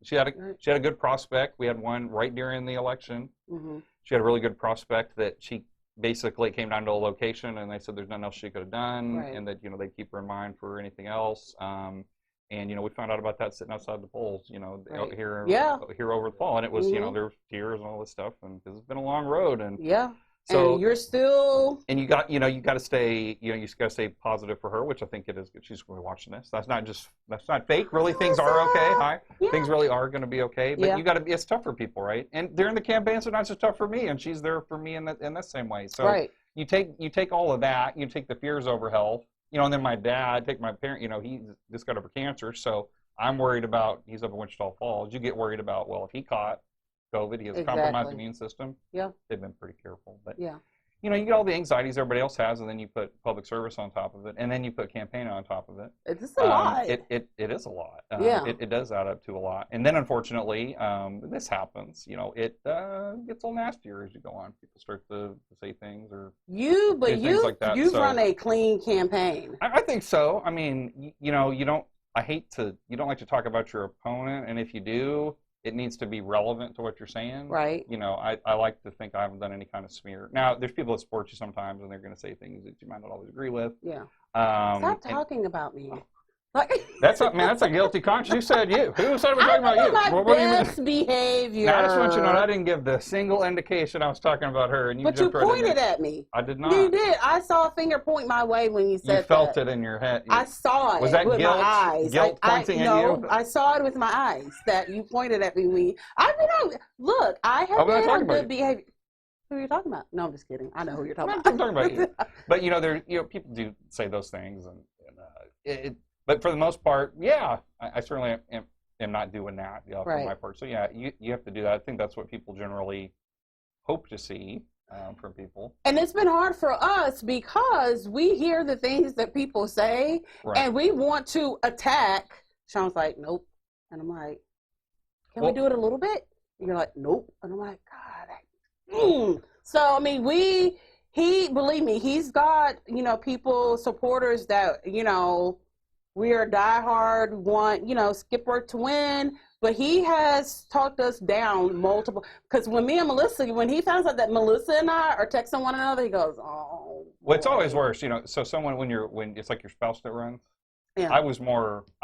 She had a good prospect. We had one right during the election. She had a really good prospect that she basically it came down to a location, and they said there's nothing else she could have done, Right. and that they keep her in mind for anything else. And we found out about that sitting outside the polls, Right. here Yeah. here over the fall, and it was Mhm. there was tears and all this stuff, and because it's been a long road, and Yeah. so and you're still. and you got you got to stay you got to stay positive for her, which I think it is good. She's going to be watching this. That's not fake. Really, things are okay. Hi, Yeah. things really are going to be okay. But Yeah. you got to be. It's tough for people, right? And during the campaign, sometimes it's tough for me, and she's there for me in that same way. So Right. you take all of that. You take the fears over health. And then my dad, take my parent. He just got over cancer, so I'm worried about. He's up in Wichita Falls. You get worried about. Well, if he caught COVID, he has a compromised Exactly. immune system. Yeah. They've been pretty careful, but Yeah. you get all the anxieties everybody else has, and then you put public service on top of it, and then you put campaign on top of it. It's a lot. It is a lot. Yeah. It does add up to a lot. And then, unfortunately, this happens. It gets a little nastier as you go on. People start to say things or you things like that, you've so- run a clean campaign. I think so. I mean, you don't. You don't like to talk about your opponent, and if you do, it needs to be relevant to what you're saying. Right. I like to think I haven't done any kind of smear. Now, there's people that support you sometimes, and they're going to say things that you might not always agree with. Yeah. Um, Stop and talking about me. Like, that's a guilty conscience. Who said you? Who said we're I'm talking about you? my What do you mean? best behavior. Now, I just want you to know I didn't give the single indication I was talking about her, and you But you jumped right in pointed there. at me. I did not. You did. I saw a finger point my way when you said You felt that. it in your head. I saw it Was that with guilt? my eyes. Guilt pointing at no, you? I saw it with my eyes that you pointed at me. Look, I have we're not been talking on about good you. behavior. Who are you talking about? No, I'm just kidding. I know who you're talking I'm about. not talking about you. But there, people do say those things, but for the most part, yeah, I certainly am not doing that for Right. my part. So yeah, you have to do that. I think that's what people generally hope to see from people. And it's been hard for us because we hear the things that people say Right. and we want to attack. Sean's like, nope. And I'm like, can we Well- do it a little bit? And you're like, nope. And I'm like, God. So, I mean, believe me, he's got, people, supporters that, we are diehard, want, Skipworth to win. But he has talked us down multiple, because when me and Melissa, when he finds out that Melissa and I are texting one another, he goes, oh. Well, it's boy." always worse, So someone when it's like your spouse that runs. Yeah. I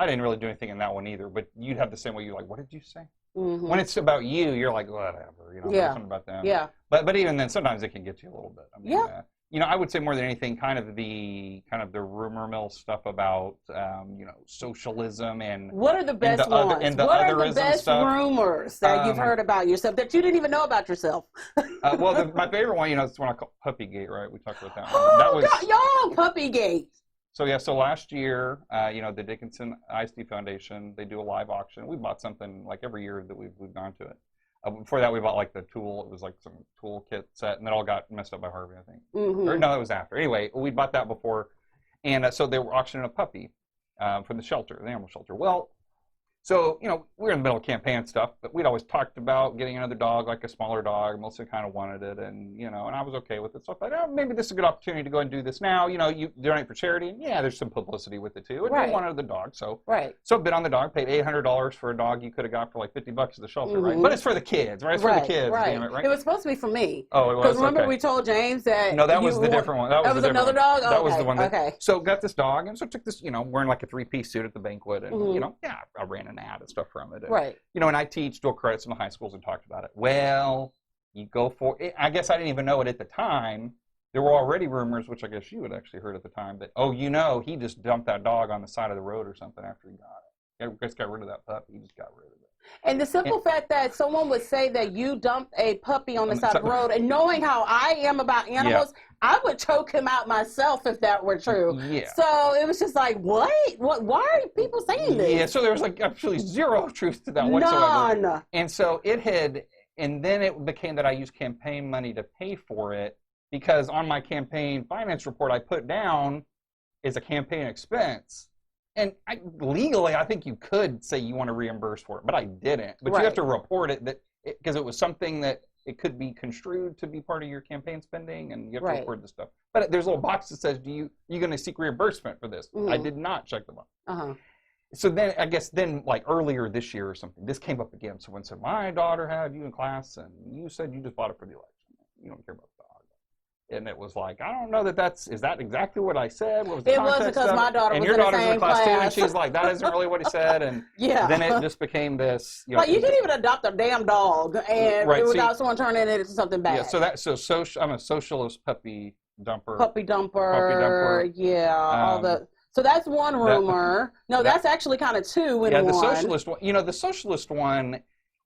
didn't really do anything in that one either, but you'd have the same way. You're like, what did you say? Mhm. When it's about you, you're like, whatever, Yeah. there's something about them. Yeah. But even then, sometimes it can get you a little bit. I mean, Yeah. I would say more than anything, kind of the rumor mill stuff about socialism and What are the best the other- ones? and the What are the otherism best stuff. rumors that you've heard about yourself that you didn't even know about yourself? well, my favorite one, is the one I call Puppygate, right? We talked about that one. Oh, That was God, y'all, Puppygate. so yeah. So last year, the Dickinson ISD Foundation, they do a live auction. We bought something like every year that we've gone to it. Before that, we bought like the tool. It was like some toolkit set, and that all got messed up by Harvey, I think. Mm-hmm. Or no, that was after. Anyway, we bought that before, and so they were auctioning a puppy from the shelter, the animal shelter. Well, so we were in the middle of campaign stuff, but we'd always talked about getting another dog, like a smaller dog. Melissa kind of wanted it, and and I was okay with it. So I thought, maybe this is a good opportunity to go and do this now. You donate for charity, and there's some publicity with it too. And Right. we wanted the dog, so Right. bid on the dog, paid $800 for a dog you could have got for like $50 at the shelter, right? Mhm. But it's for the kids, right? It's for the kids, right. damn it, right? It was supposed to be for me. Oh, it was. Because remember okay. we told James that No, that was the different one. That was the another different dog? one. That was the Okay, one that. okay. So got this dog, and so took this, wearing like a 3-piece suit at the banquet, and Mhm. I ran an ad and stuff from it. And, Right. And I teach dual credits in the high schools and talked about it. Well, you go for it. I guess I didn't even know it at the time. There were already rumors, which I guess you had actually heard at the time, that he just dumped that dog on the side of the road or something after he got it. He just got rid of that puppy. He just got rid of it. And the simple fact that someone would say that you dumped a puppy on the side of the road, and knowing how I am about animals, I would choke him out myself if that were true. Yeah. So it was just like, what? Why are people saying this? Yeah, so there was like actually zero truth to that whatsoever. None. And so and then it became that I used campaign money to pay for it, because on my campaign finance report I put down is a campaign expense. And legally, I think you could say you want to reimburse for it, but I didn't. But you have to report it because it was something that it could be construed to be part of your campaign spending, and you have to report this stuff. But there's a little box that says, you going to seek reimbursement for this? Mm-hmm. I did not check the box. Uh-huh. So then, I guess like earlier this year or something, this came up again. Someone said, my daughter had you in class, and you said you just bought it for the election. You don't care about the dog. and it was like, I don't know is that exactly what I said? What was the It was context because of my it? daughter and was your in the daughter's same in class too, and class. she's like, that isn't really what he said, and Yeah. then it just became this. You know, Like you can't even adopt a damn dog, and Right, without someone turning it into something bad. Yeah, I'm a socialist puppy dumper. Puppy dumper. Yeah, all the. So that's one rumor. That's actually kind of two in one. The socialist one. You know, the socialist one,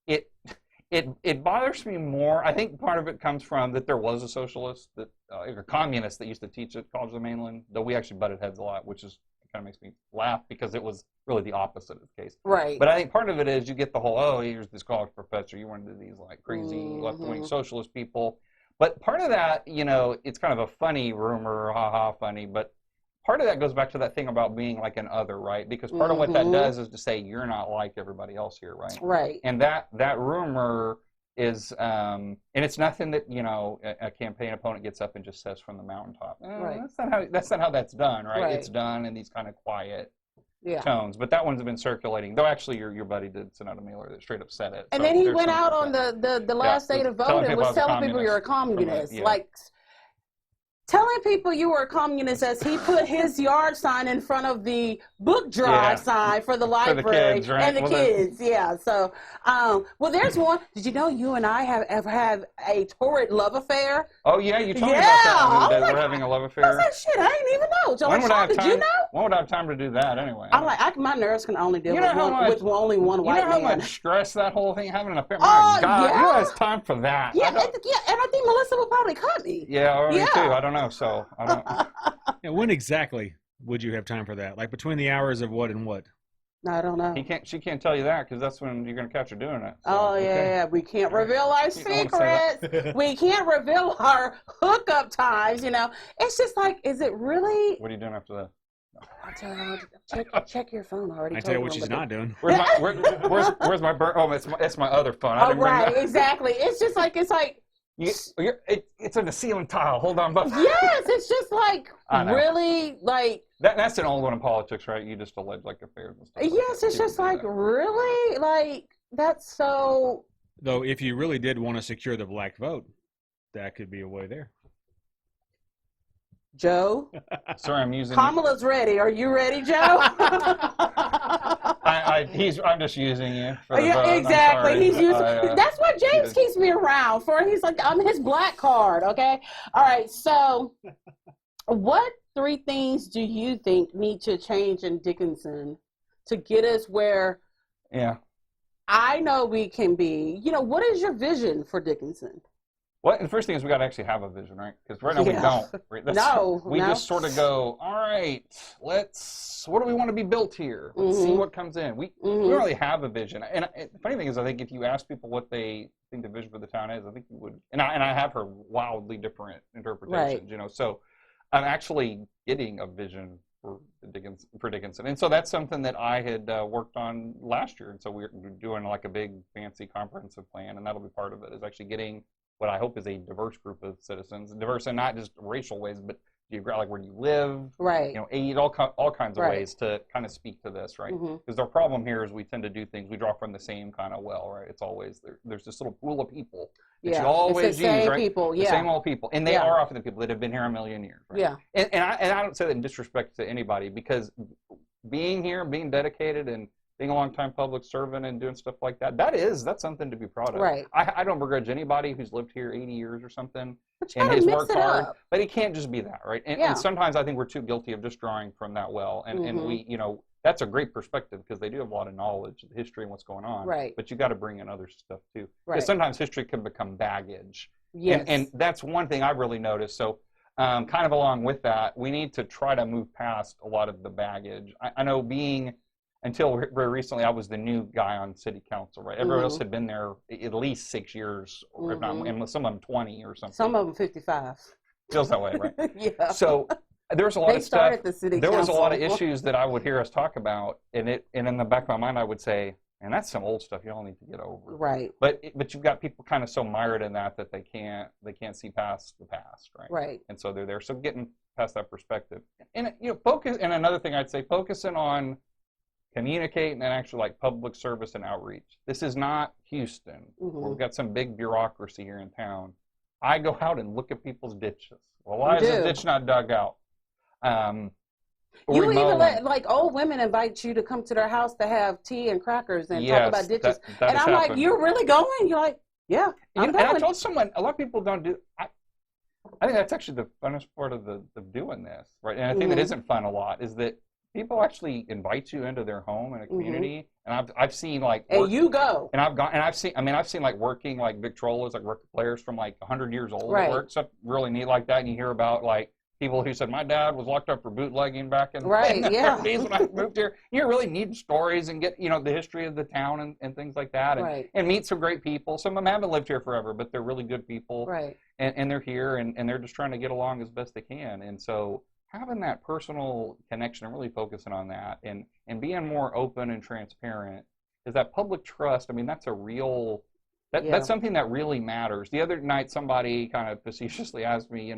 it bothers me more. I think part of it comes from that there was a socialist, that a communist that used to teach at College of the Mainland, though we actually butted heads a lot, which is kind of makes me laugh because it was really the opposite of the case. Right. But I think part of it is you get the whole, here's this college professor, you want to do these like crazy left-wing socialist people. But part of that, it's kind of a funny rumor, funny, but part of that goes back to that thing about being like an other, right? Because part of what that does is to say you're not like everybody else here, right? Right. And that rumor is, and it's nothing that, a campaign opponent gets up and just says from the mountaintop. Right. That's not how that's done, right? Right. It's done in these kind of quiet tones. But that one's been circulating. Though actually your buddy did send out a mailer that straight up said it. And so then he went out on the last day to vote and was telling people you're a communist. Yeah. Like telling people you were a communist as he put his yard sign in front of the book drive sign for the library for the kids, right? and the kids. Yeah. So, well, there's one. Did you know you and I have a torrid love affair? Oh yeah, you told me about that. We're having a love affair. I was like, shit, I didn't even know. So did you know? When would I have time to do that anyway? I'm like, my nerves can only deal with only one white man. You know how much stress that whole thing having an affair? My God, yeah. who has time for that? Yeah, and I think Melissa would probably cut me. Yeah, me too. I don't know. So I don't. Yeah, when exactly would you have time for that? Like between the hours of what and what? I don't know. She can't tell you that because that's when you're going to catch her doing it. So, yeah. We can't reveal our secrets. We can't reveal our hookup times. It's just like, is it really? What are you doing after that? I'll tell you, check your phone. I already I told tell you what she's not doing. Where's my burn? Oh, it's my other phone. Oh, right, exactly. It's just like it's in the ceiling tile. Hold on, but yes, it's just like really like that's an old one in politics, right? You just allege like affairs and stuff. Yes, it's just like really like that's so. Though, if you really did want to secure the black vote, that could be a way there. Joe? Sorry, I'm using Kamala's ready. Are you ready, Joe? I'm just using you for the vote. Exactly. He's using that's what James keeps me around for. He's like, I'm his black card, okay? All right, so what 3 things do you think need to change in Dickinson to get us where I know we can be? What is your vision for Dickinson? Well, the first thing is we got to actually have a vision, right? Because right now we don't. Right? We just sort of go, all right, what do we want to be built here? Let's see what comes in. We don't really have a vision. And the funny thing is, I think if you ask people what they think the vision for the town is, I think you would, and I have heard wildly different interpretations, So I'm actually getting a vision for Dickinson. And so that's something that I had worked on last year. And so we're doing like a big, fancy, comprehensive plan, and that'll be part of it, is actually getting what I hope is a diverse group of citizens, diverse in not just racial ways, but like where you live, right? Aid, all kinds of ways to kind of speak to this, right? Because our problem here is we tend to do things, we draw from the same kind of well, right? It's always there's this little pool of people that you always use, right? The same old people, and they are often the people that have been here a million years, right? Yeah. And I don't say that in disrespect to anybody, because being here, being dedicated, and being a long-time public servant and doing stuff like that, that's something to be proud of. Right. I don't begrudge anybody who's lived here 80 years or something and has worked hard, but it can't just be that, right? And sometimes I think we're too guilty of just drawing from that well, and we, that's a great perspective because they do have a lot of knowledge of the history and what's going on. Right. But you got to bring in other stuff too. Right. Because sometimes history can become baggage. Yes. And that's one thing I've really noticed. So kind of along with that, we need to try to move past a lot of the baggage. I know until very recently, I was the new guy on city council, right? Everyone else had been there at least 6 years, or if not, and some of them 20 or something. Some of them 55. Feels that way, right? Yeah. So there was a lot of stuff. There was a lot of issues that I would hear us talk about, and in the back of my mind, I would say, and that's some old stuff y'all need to get over. Right. But you've got people kind of so mired in that they can't see past the past, right? Right. And so they're there. So getting past that perspective, and focus. And another thing I'd say, focusing on communicating and actually like public service and outreach. This is not Houston. We've got some big bureaucracy here in town. I go out and look at people's ditches. Well, why is the ditch not dug out? You even let like old women invite you to come to their house to have tea and crackers and talk about ditches. That and I'm happened. like, you're really going? You're like, yeah, I'm going. And I told someone, a lot of people don't do. I think that's actually the funnest part of doing this, right? And I think that isn't fun a lot is that people actually invite you into their home in a community, and I've seen like and you go, and I've seen like working like Victrolas, like record players from like 100 years old at work, stuff really neat like that, and you hear about like people who said my dad was locked up for bootlegging back in the 30s when I moved here. You really need stories and get the history of the town and things like that, and meet some great people. Some of them haven't lived here forever, but they're really good people, and they're here and they're just trying to get along as best they can. And so having that personal connection and really focusing on that and being more open and transparent is that public trust. I mean, that's a real that's something that really matters. The other night, somebody kind of facetiously asked me,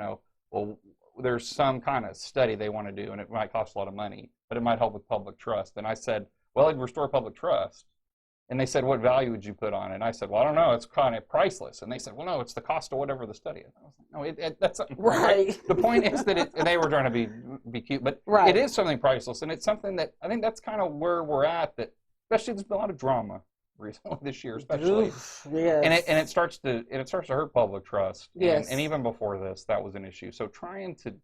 well, there's some kind of study they want to do, and it might cost a lot of money, but it might help with public trust. And I said, well, it'd restore public trust. And they said, what value would you put on it? And I said, well, I don't know. It's kind of priceless. And they said, well, no, it's the cost of whatever the study is. I was like, no, that's something. Right. The point is that and they were trying to be cute, but it is something priceless. And it's something that I think that's kind of where we're at, that especially there's been a lot of drama recently this year, especially. And it starts to hurt public trust. And even before this, that was an issue. So trying to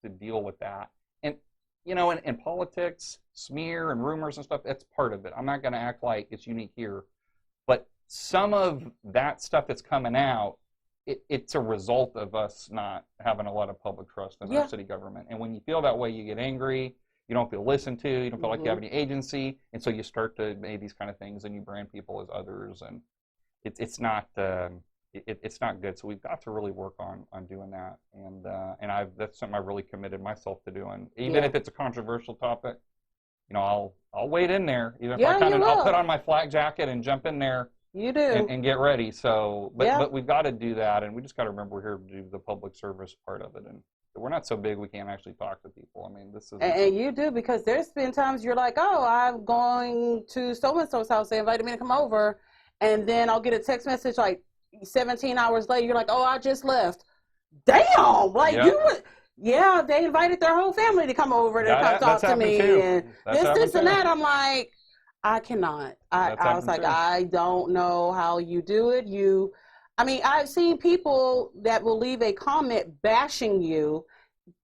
deal with that. And in politics, smear and rumors and stuff, that's part of it. I'm not going to act like it's unique here. But some of that stuff that's coming out, it's a result of us not having a lot of public trust in our city government. And when you feel that way, you get angry. You don't feel listened to. You don't feel like you have any agency. And so you start to make these kind of things, and you brand people as others. And it's not good. So we've got to really work on doing that. And that's something I really committed myself to doing. Even if it's a controversial topic, I'll wade in there. Even if I'll put on my flak jacket and jump in there. You do. And get ready. So, but we've got to do that, and we just got to remember we're here to do the public service part of it. And we're not so big we can't actually talk to people. I mean, this is... And you do, because there's been times you're like, oh, I'm going to so-and-so's house. They invited me to come over. And then I'll get a text message like 17 hours later. You're like, oh, I just left. Damn! Like, you would... Yeah, they invited their whole family to come over to come talk to me. And this, and that. I'm like, I cannot. I was like, I don't know how you do it. I've seen people that will leave a comment bashing you,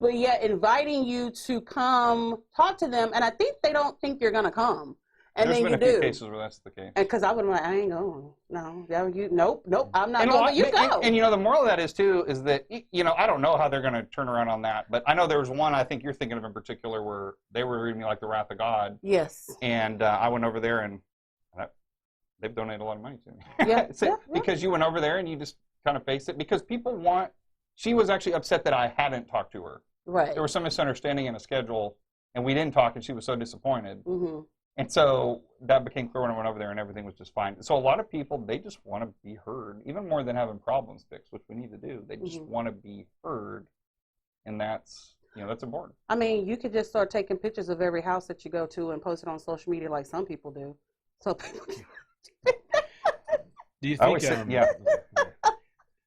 but yet inviting you to come talk to them, and I think they don't think you're going to come. And There's then been you a do. few cases where that's the case. And because I would be like, I ain't going. No, nope, I'm not going. But you go. And the moral of that is too, is that I don't know how they're going to turn around on that, but I know there was one I think you're thinking of in particular where they were reading me like the wrath of God. Yes. And I went over there and they've donated a lot of money to me. Yeah. Because you went over there and you just kind of face it, because people she was actually upset that I hadn't talked to her. Right. There was some misunderstanding in a schedule, and we didn't talk, and she was so disappointed. Mm-hmm. And so that became clear when I went over there, and everything was just fine. So a lot of people, they just want to be heard, even more than having problems fixed, which we need to do. They just want to be heard, and that's important. I mean, you could just start taking pictures of every house that you go to and post it on social media like some people do. So people Do you think?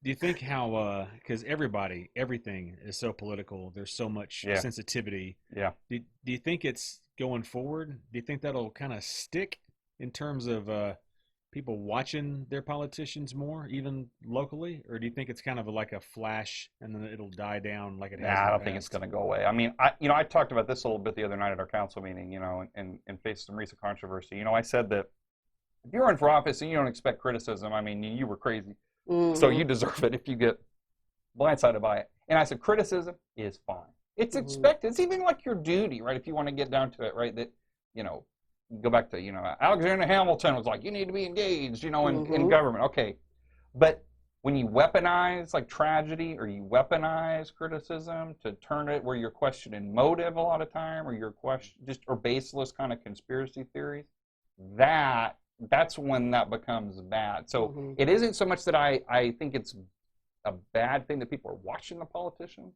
Do you think how? Because everything is so political. There's so much sensitivity. Yeah. Do you think it's going forward? Do you think that'll kind of stick in terms of people watching their politicians more, even locally, or do you think it's kind of like a flash and then it'll die down like it has? I don't think it's going to go away. I mean, I talked about this a little bit the other night at our council meeting, and faced some recent controversy. I said that if you're in for office and you don't expect criticism, I mean, you were crazy. Mm-hmm. So you deserve it if you get blindsided by it. And I said, criticism is fine. It's expected. It's even like your duty, right? If you want to get down to it, right? That, go back to, Alexander Hamilton was like, you need to be engaged, in government. Okay. But when you weaponize like tragedy, or you weaponize criticism to turn it where you're questioning motive a lot of time, or you're or baseless kind of conspiracy theories, that's when that becomes bad. So it isn't so much that I think it's a bad thing that people are watching the politicians.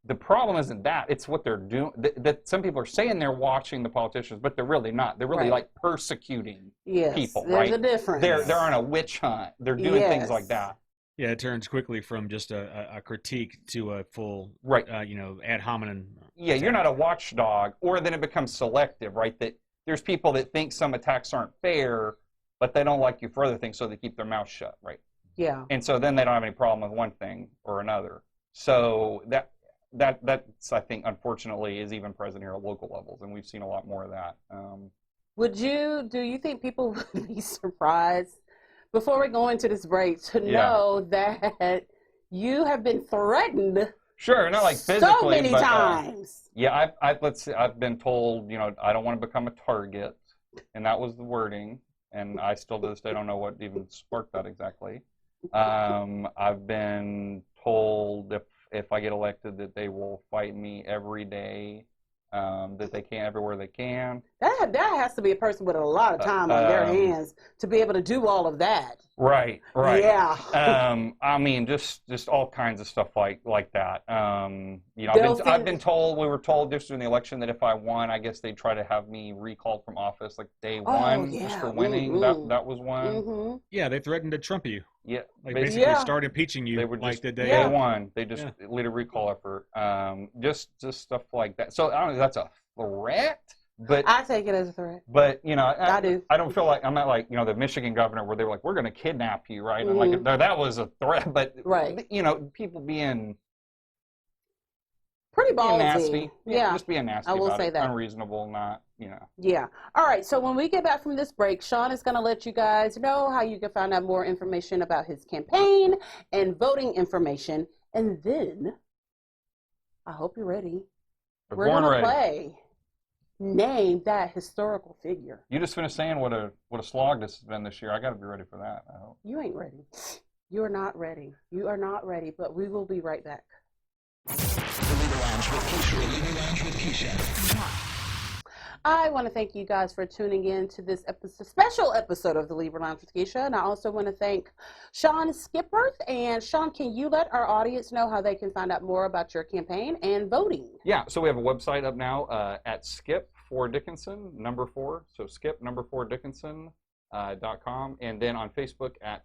The problem isn't that. It's what they're doing. That some people are saying they're watching the politicians, but they're really not. They're really like persecuting people, right? There's a difference. They're on a witch hunt. They're doing things like that. Yeah, it turns quickly from just a critique to a full, Right. Ad hominem. Yeah, you're not a watchdog, or then it becomes selective, right? That there's people that think some attacks aren't fair, but they don't like you for other things, so they keep their mouth shut, right? Yeah. And so then they don't have any problem with one thing or another. So that's I think unfortunately is even present here at local levels, and we've seen a lot more of that. Do you think people would be surprised before we go into this break to know that you have been threatened? Sure, not like physically, so many but, times. Yeah, I've been told, I don't want to become a target, and that was the wording, and I still to this day don't know what even sparked that exactly. I've been told if I get elected that they will fight me every day, that they can everywhere they can. That has to be a person with a lot of time on their hands to be able to do all of that. Right. Yeah. I mean, just all kinds of stuff like that. I've been told, we were told just during the election that if I won, I guess they'd try to have me recalled from office like day one just for winning. That was one. Mm-hmm. Yeah, they threatened to Trump you. Yeah, basically start impeaching you. They were just the day one. They just lead a recall effort. Just stuff like that. So I don't know if that's a threat, but I take it as a threat. But I do. I don't feel like I'm not like the Michigan governor where they were like, we're going to kidnap you, right? And like that was a threat, but people being pretty ballsy, nasty, yeah, just being nasty. I will about say it. that Unreasonable, not. Yeah. All right. So when we get back from this break, Sean is going to let you guys know how you can find out more information about his campaign and voting information, and then I hope you're ready. We're going to play Name That Historical Figure. You just finished saying what a slog this has been this year. I got to be ready for that. I hope. You ain't ready. You're not ready. You are not ready, but we will be right back. The Libra Lounge with Keisha. The Libra Lounge with Keisha. I want to thank you guys for tuning in to this special episode of the Libra Lounge with Keisha. And I also want to thank Sean Skipworth. And Sean, can you let our audience know how they can find out more about your campaign and voting? Yeah, so we have a website up now at Skip for Dickinson, number 4. So Skip, number 4 Dickinson.com. And then on Facebook at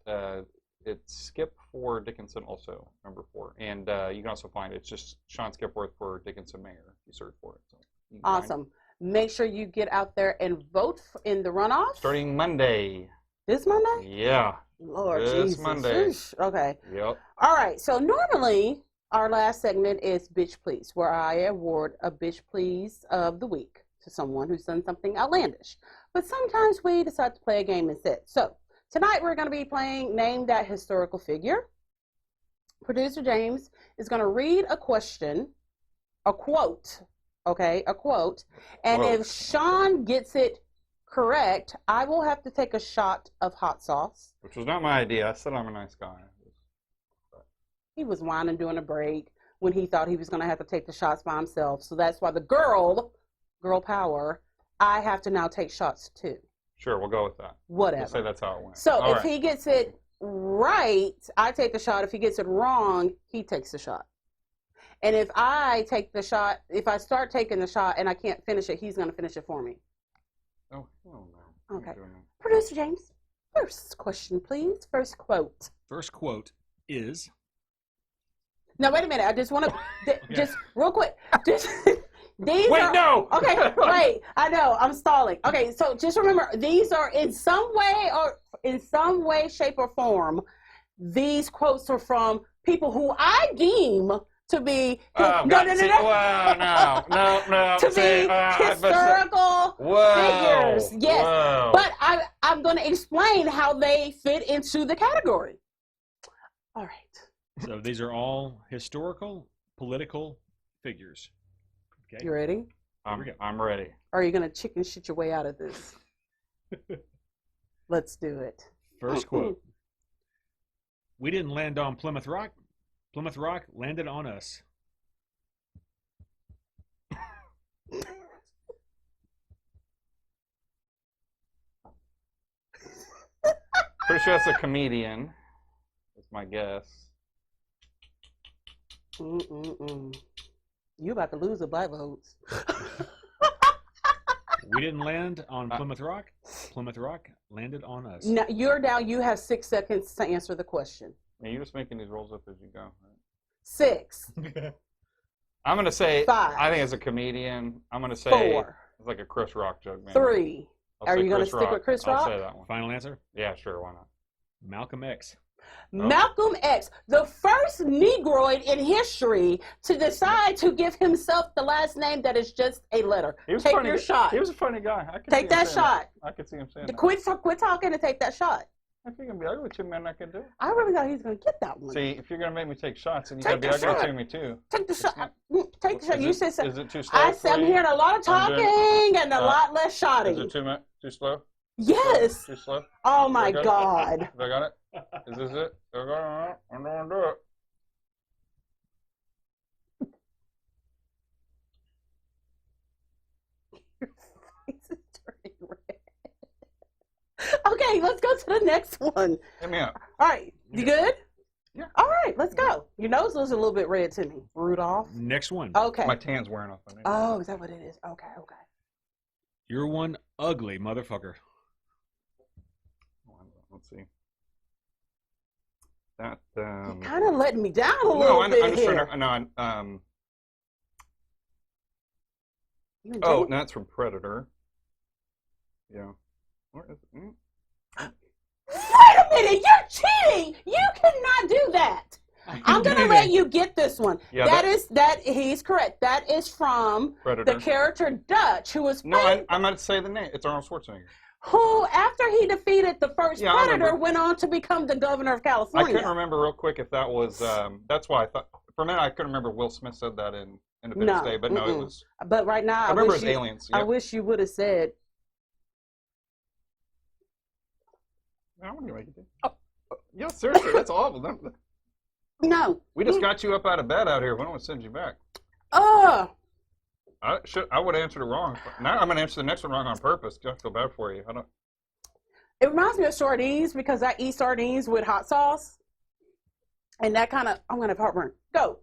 it's Skip for Dickinson also, number 4. And you can also find it's just Sean Skipworth for Dickinson Mayor. You search for it. So awesome. Make sure you get out there and vote in the runoff. Starting Monday. This Monday? Yeah. Lord this Jesus. Monday. Oosh. Okay. Yep. All right. So normally our last segment is Bitch Please, where I award a Bitch Please of the week to someone who's done something outlandish. But sometimes we decide to play a game instead. So tonight we're going to be playing Name That Historical Figure. Producer James is going to read a question, a quote. Okay, a quote. And if Sean gets it correct, I will have to take a shot of hot sauce. Which was not my idea. I said I'm a nice guy. He was whining during a break when he thought he was going to have to take the shots by himself. So that's why the girl power, I have to now take shots too. Sure, we'll go with that. Whatever. We'll say that's how it went. So if he gets it right, I take the shot. If he gets it wrong, he takes the shot. And if I take the shot, if I start taking the shot and I can't finish it, he's going to finish it for me. Oh no. Okay. Producer James, first question, please. First quote. First quote is... No, wait a minute. I just want to, just real quick. Just, no! Okay, wait. I know. I'm stalling. Okay, so just remember, these are in some way, shape, or form, these quotes are from people who I deem to be no. to be historical figures. Yes, Whoa. but I'm going to explain how they fit into the category. All right. So these are all historical, political figures. Okay. You ready? I'm ready. Or are you going to chicken shit your way out of this? Let's do it. First quote. We didn't land on Plymouth Rock. Plymouth Rock landed on us. Pretty sure that's a comedian. That's my guess. You about to lose the black votes. We didn't land on Plymouth Rock. Plymouth Rock landed on us. Now, you're down. You have 6 seconds to answer the question. Yeah, you're just making these rolls up as you go. Right? 6. I'm gonna say 5. I think as a comedian, I'm gonna say 4. it's like a Chris Rock joke, man. 3. I'll Are say you gonna Chris stick Rock. with Chris I'll Rock? say that one. Final answer? Yeah, sure. Why not? Malcolm X. Malcolm X, the first Negroid in history to decide to give himself the last name that is just a letter. He was Take funny. your shot. He was a funny guy. I could Take see him that saying shot. I could see him saying that. Quit talking and take that shot. If you're gonna be ugly to me, man, I can do it. I really thought he was gonna get that one. See, if you're gonna make me take shots, then you Take gotta be the ugly shot. to me too. Take the shot. Take the shot. You said so. Is it too slow? I said I'm hearing a lot of I'm doing- talking and a lot less shotting. Is it too slow? Yes. Too slow? Oh my I got it? God. Have I got it? Is this it? I got it. I'm gonna do it. Okay, let's go to the next one. Hit me up. All right, you good? Yeah. All right, let's go. Your nose looks a little bit red to me, Rudolph. Next one. Okay. My tan's wearing off. Oh, is that what it is? Okay. You're one ugly motherfucker. Let's see. That. You're kind of letting me down a No, little I'm bit just here. trying to. You and Oh, Jamie- that's from Predator. Yeah. Where is it? Wait a minute, you're cheating. You cannot do that. I'm gonna let you get this one. Yeah, that he's correct. That is from Predator. the character Dutch, who was No, I'm going to say the name. It's Arnold Schwarzenegger. who, after he defeated the first Yeah, I Predator, remember. went on to become the governor of I California. couldn't remember real quick if that was. That's why I thought. For a minute, I couldn't remember Will Smith said that in Independence Day, but no, it was. But right now, I remember it was Aliens. I Yep. wish you would have said. I'm gonna make it. Oh, yeah, seriously, that's awful. No. We just got you up out of bed out here. We don't want to send you back. Uh, I would have answered it wrong. Now I'm going to answer the next one wrong on purpose. I feel bad for you. it reminds me of sardines because I eat sardines with hot sauce. And that kind of, I'm going to have heartburn. Go.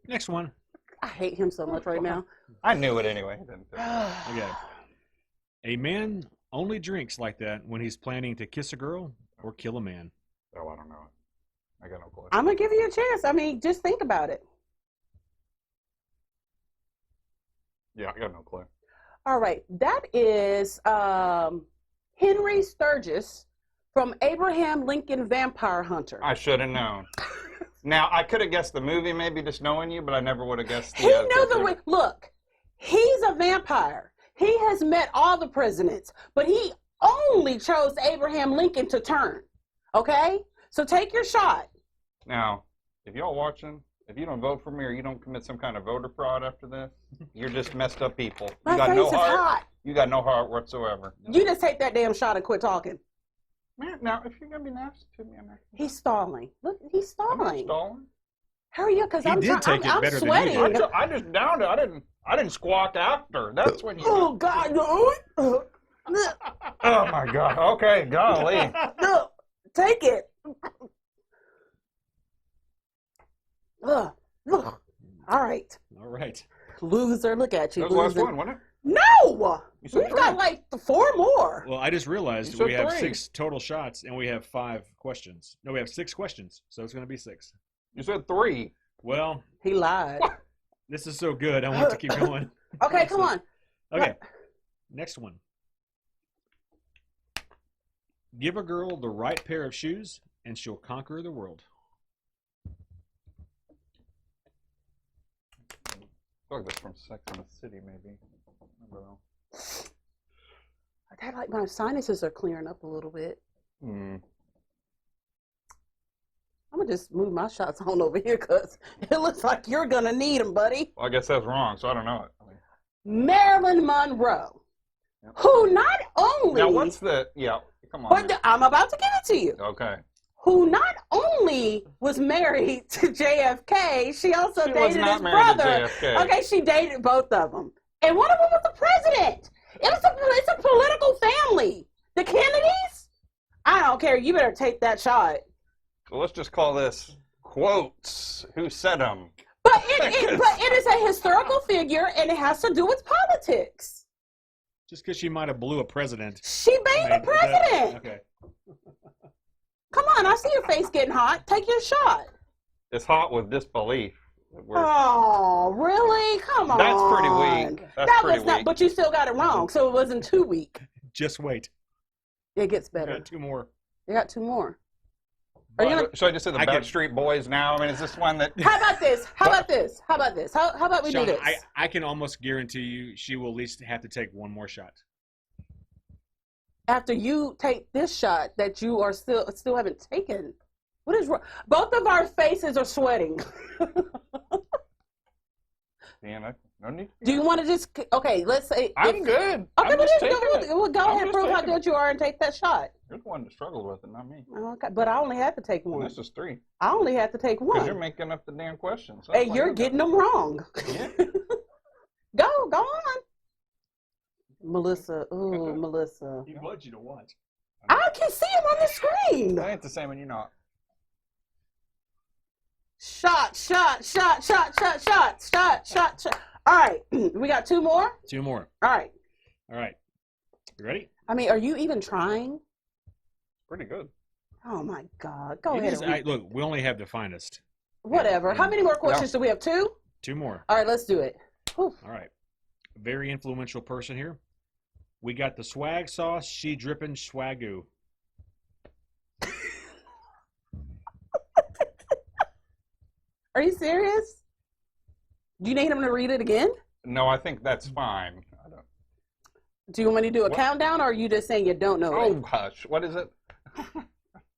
Next one. I hate him so much right now. I knew it anyway. Okay. A man only drinks like that when he's planning to kiss a girl or kill a man. Oh, I don't know. I got no clue. I'm going to give you a chance. I mean, just think about it. Yeah, I got no clue. All right. That is Henry Sturgis from Abraham Lincoln Vampire Hunter. I should have known. Now, I could have guessed the movie maybe just knowing you, but I never would have guessed the... He knew the way. Look, he's a vampire. He has met all the presidents, but he only chose Abraham Lincoln to turn. Okay? So take your shot. Now, if y'all watching, if you don't vote for me or you don't commit some kind of voter fraud after this, you're just messed up people. My You got face no is heart. hot. You got no heart whatsoever. You just take that damn shot and quit talking. Man, now, if you're going to be nasty to me, I'm not... He's stalling. Look, he's I'm not stalling. stalling. Hurry up, because He I'm did take it I'm better than you did. sweating. I just downed it. I didn't squawk after. That's when you... Oh, God. No. Oh, my God. Okay, golly. No. Take it. Ugh. Ugh. All right. All right. Loser. Look at you. That was the last loser. one, wasn't it? No! You said We've three. got like 4 more. Well, I just realized You said we have 3. 6 total shots and we have 5 questions. No, we have 6 questions, so it's going to be 6. You said 3. Well, He lied. this is so good. I want to keep going. Okay, come on. Okay. Next one. Give a girl the right pair of shoes and she'll conquer the world. I feel like that's from Sex and the City, maybe. I don't know. I like my sinuses are clearing up a little bit. Hmm. I'm gonna just move my shots on over here because it looks like you're gonna need them, buddy. Well, I guess that's wrong, so I don't know it. Marilyn Monroe, Yep. who not only Now, what's the... Yeah, come on. but I'm about to give it to you. Okay. Who not only was married to JFK, she also She was dated not his married to brother. JFK. Okay, she dated both of them, and one of them was the president. It's a political family. The Kennedys. I don't care. You better take that shot. So let's just call this quotes. Who said them? But it is a historical figure, and it has to do with politics. Just because she might have blew a president. She banged the made that- president. Okay. Come on, I see your face getting hot. Take your shot. It's hot with disbelief. Oh, really? Come on. That's pretty weak. That's pretty was not, weak. but you still got it wrong, so it wasn't too weak. Just wait. It gets You better. got 2 more. You got 2 more. Should I just say the Backstreet Boys now? I mean, is this one that... How about this? How about this? How about this? How about we Sean, do this? I can almost guarantee you she will at least have to take 1 more shot. After you take this shot that you are still haven't taken. What is wrong? Both of our faces are sweating. Yeah, no need. Do you want to just, okay, let's say. I'm good. Okay, I'm just taking it. well, go I'm ahead, just prove how taking good you are and take that shot. You're the one that struggled with it, not me. Okay, but I only had to take And one. this is 3. I only had to take Because one. you're making up the damn questions. Hey, you're getting them wrong. Yeah. Go on. Melissa, ooh, Melissa. He wants you to watch. I can see him on the screen. I ain't the same when you're not. Shot. All right, we got 2 more? 2 more. All right. You ready? I mean, are you even trying? Pretty good. Oh my God. Go It ahead. is, and read. look, we only have the finest. Whatever. How many more questions do we have? 2? 2 more. All right, let's do it. Whew. All right. Very influential person here. We got the swag sauce, she dripping swagoo. Are you serious? Do you need him to read it again? No, I think that's fine. I don't... Do you want me to do a What? countdown, or are you just saying you don't know Oh, it? hush. What is it?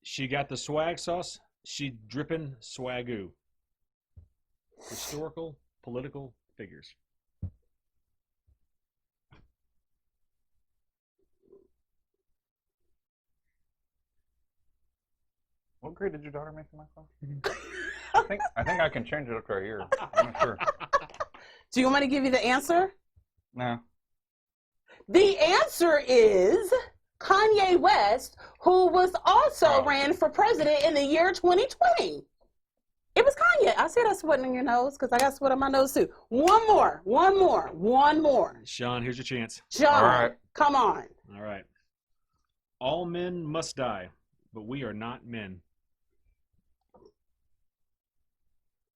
She got the swag sauce, she dripping swagoo. Historical, political figures. What grade did your daughter make in my class? I think I can change it up to right here. I'm not sure. Do you want me to give you the answer? No. The answer is Kanye West, who was also ran for president in the year 2020. It was Kanye. I see that sweating on your nose because I got sweat on my nose too. One more. Sean, here's your chance. John, All right. come on. All right. All men must die, but we are not men.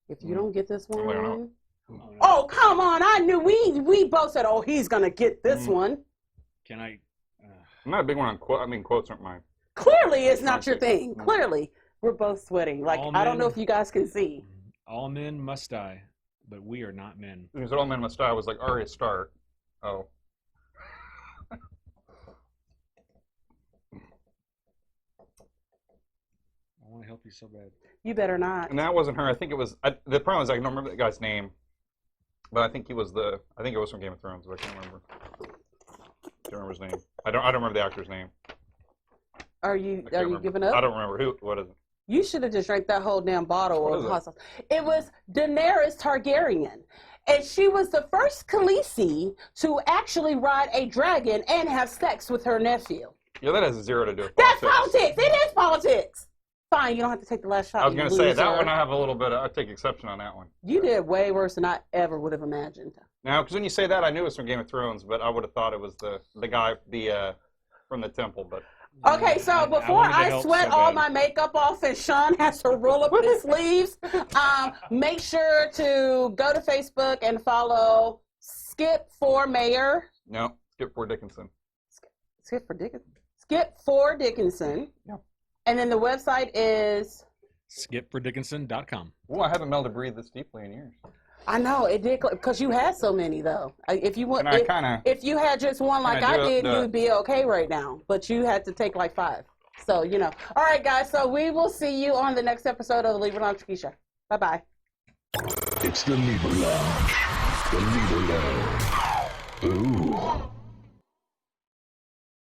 If you don't get this I don't know. one. Oh, come on. I knew we both said, oh, he's going to get this one. Can I? I'm not a big one on quotes. I mean, quotes aren't mine. Clearly, it's not your thing. Clearly, we're both sweating. Like, All I don't know men- if you guys can see. All men must die, but we are not men. Because All Men Must Die was like Arya Stark. Oh. I want to help you so bad. You better not. And that wasn't her. I think it was. The problem is I don't remember that guy's name. But I think he was the. I think it was from Game of Thrones, but I can't remember. Can't remember his name. I don't remember the actor's name. Are you Remember. giving up? I don't remember who. What is it? You should have just drank that whole damn bottle What of is it? hot sauce. It was Daenerys Targaryen. And she was the first Khaleesi to actually ride a dragon and have sex with her nephew. Yeah, that has 0 to do with That's politics. politics. It is politics. Fine, you don't have to take the last shot. I was you going to say, that loser. one I have a little bit of, I take exception on that one. You did way worse than I ever would have imagined. Now, because when you say that, I knew it was from Game of Thrones, but I would have thought it was the guy, from the temple, but. Okay, so before wanted to I help sweat so all bad. my makeup off and Sean has to roll up his sleeves, make sure to go to Facebook and follow Skip for Mayor. No, Skipworth Dickinson. Skip for Dickinson. Yeah. And then the website is. Skipfordickinson.com. Well, I haven't been able to breathe this deeply in years. I know it did because you had so many though. If you want, And I kind of. if you had just one like Can I I do did, the- you'd be okay right now. But you had to take like 5. So you know. All right, guys. So we will see you on the next episode of the Libra Lounge Keisha. Bye bye. It's the Libra Lounge. The Libra Lounge. Ooh.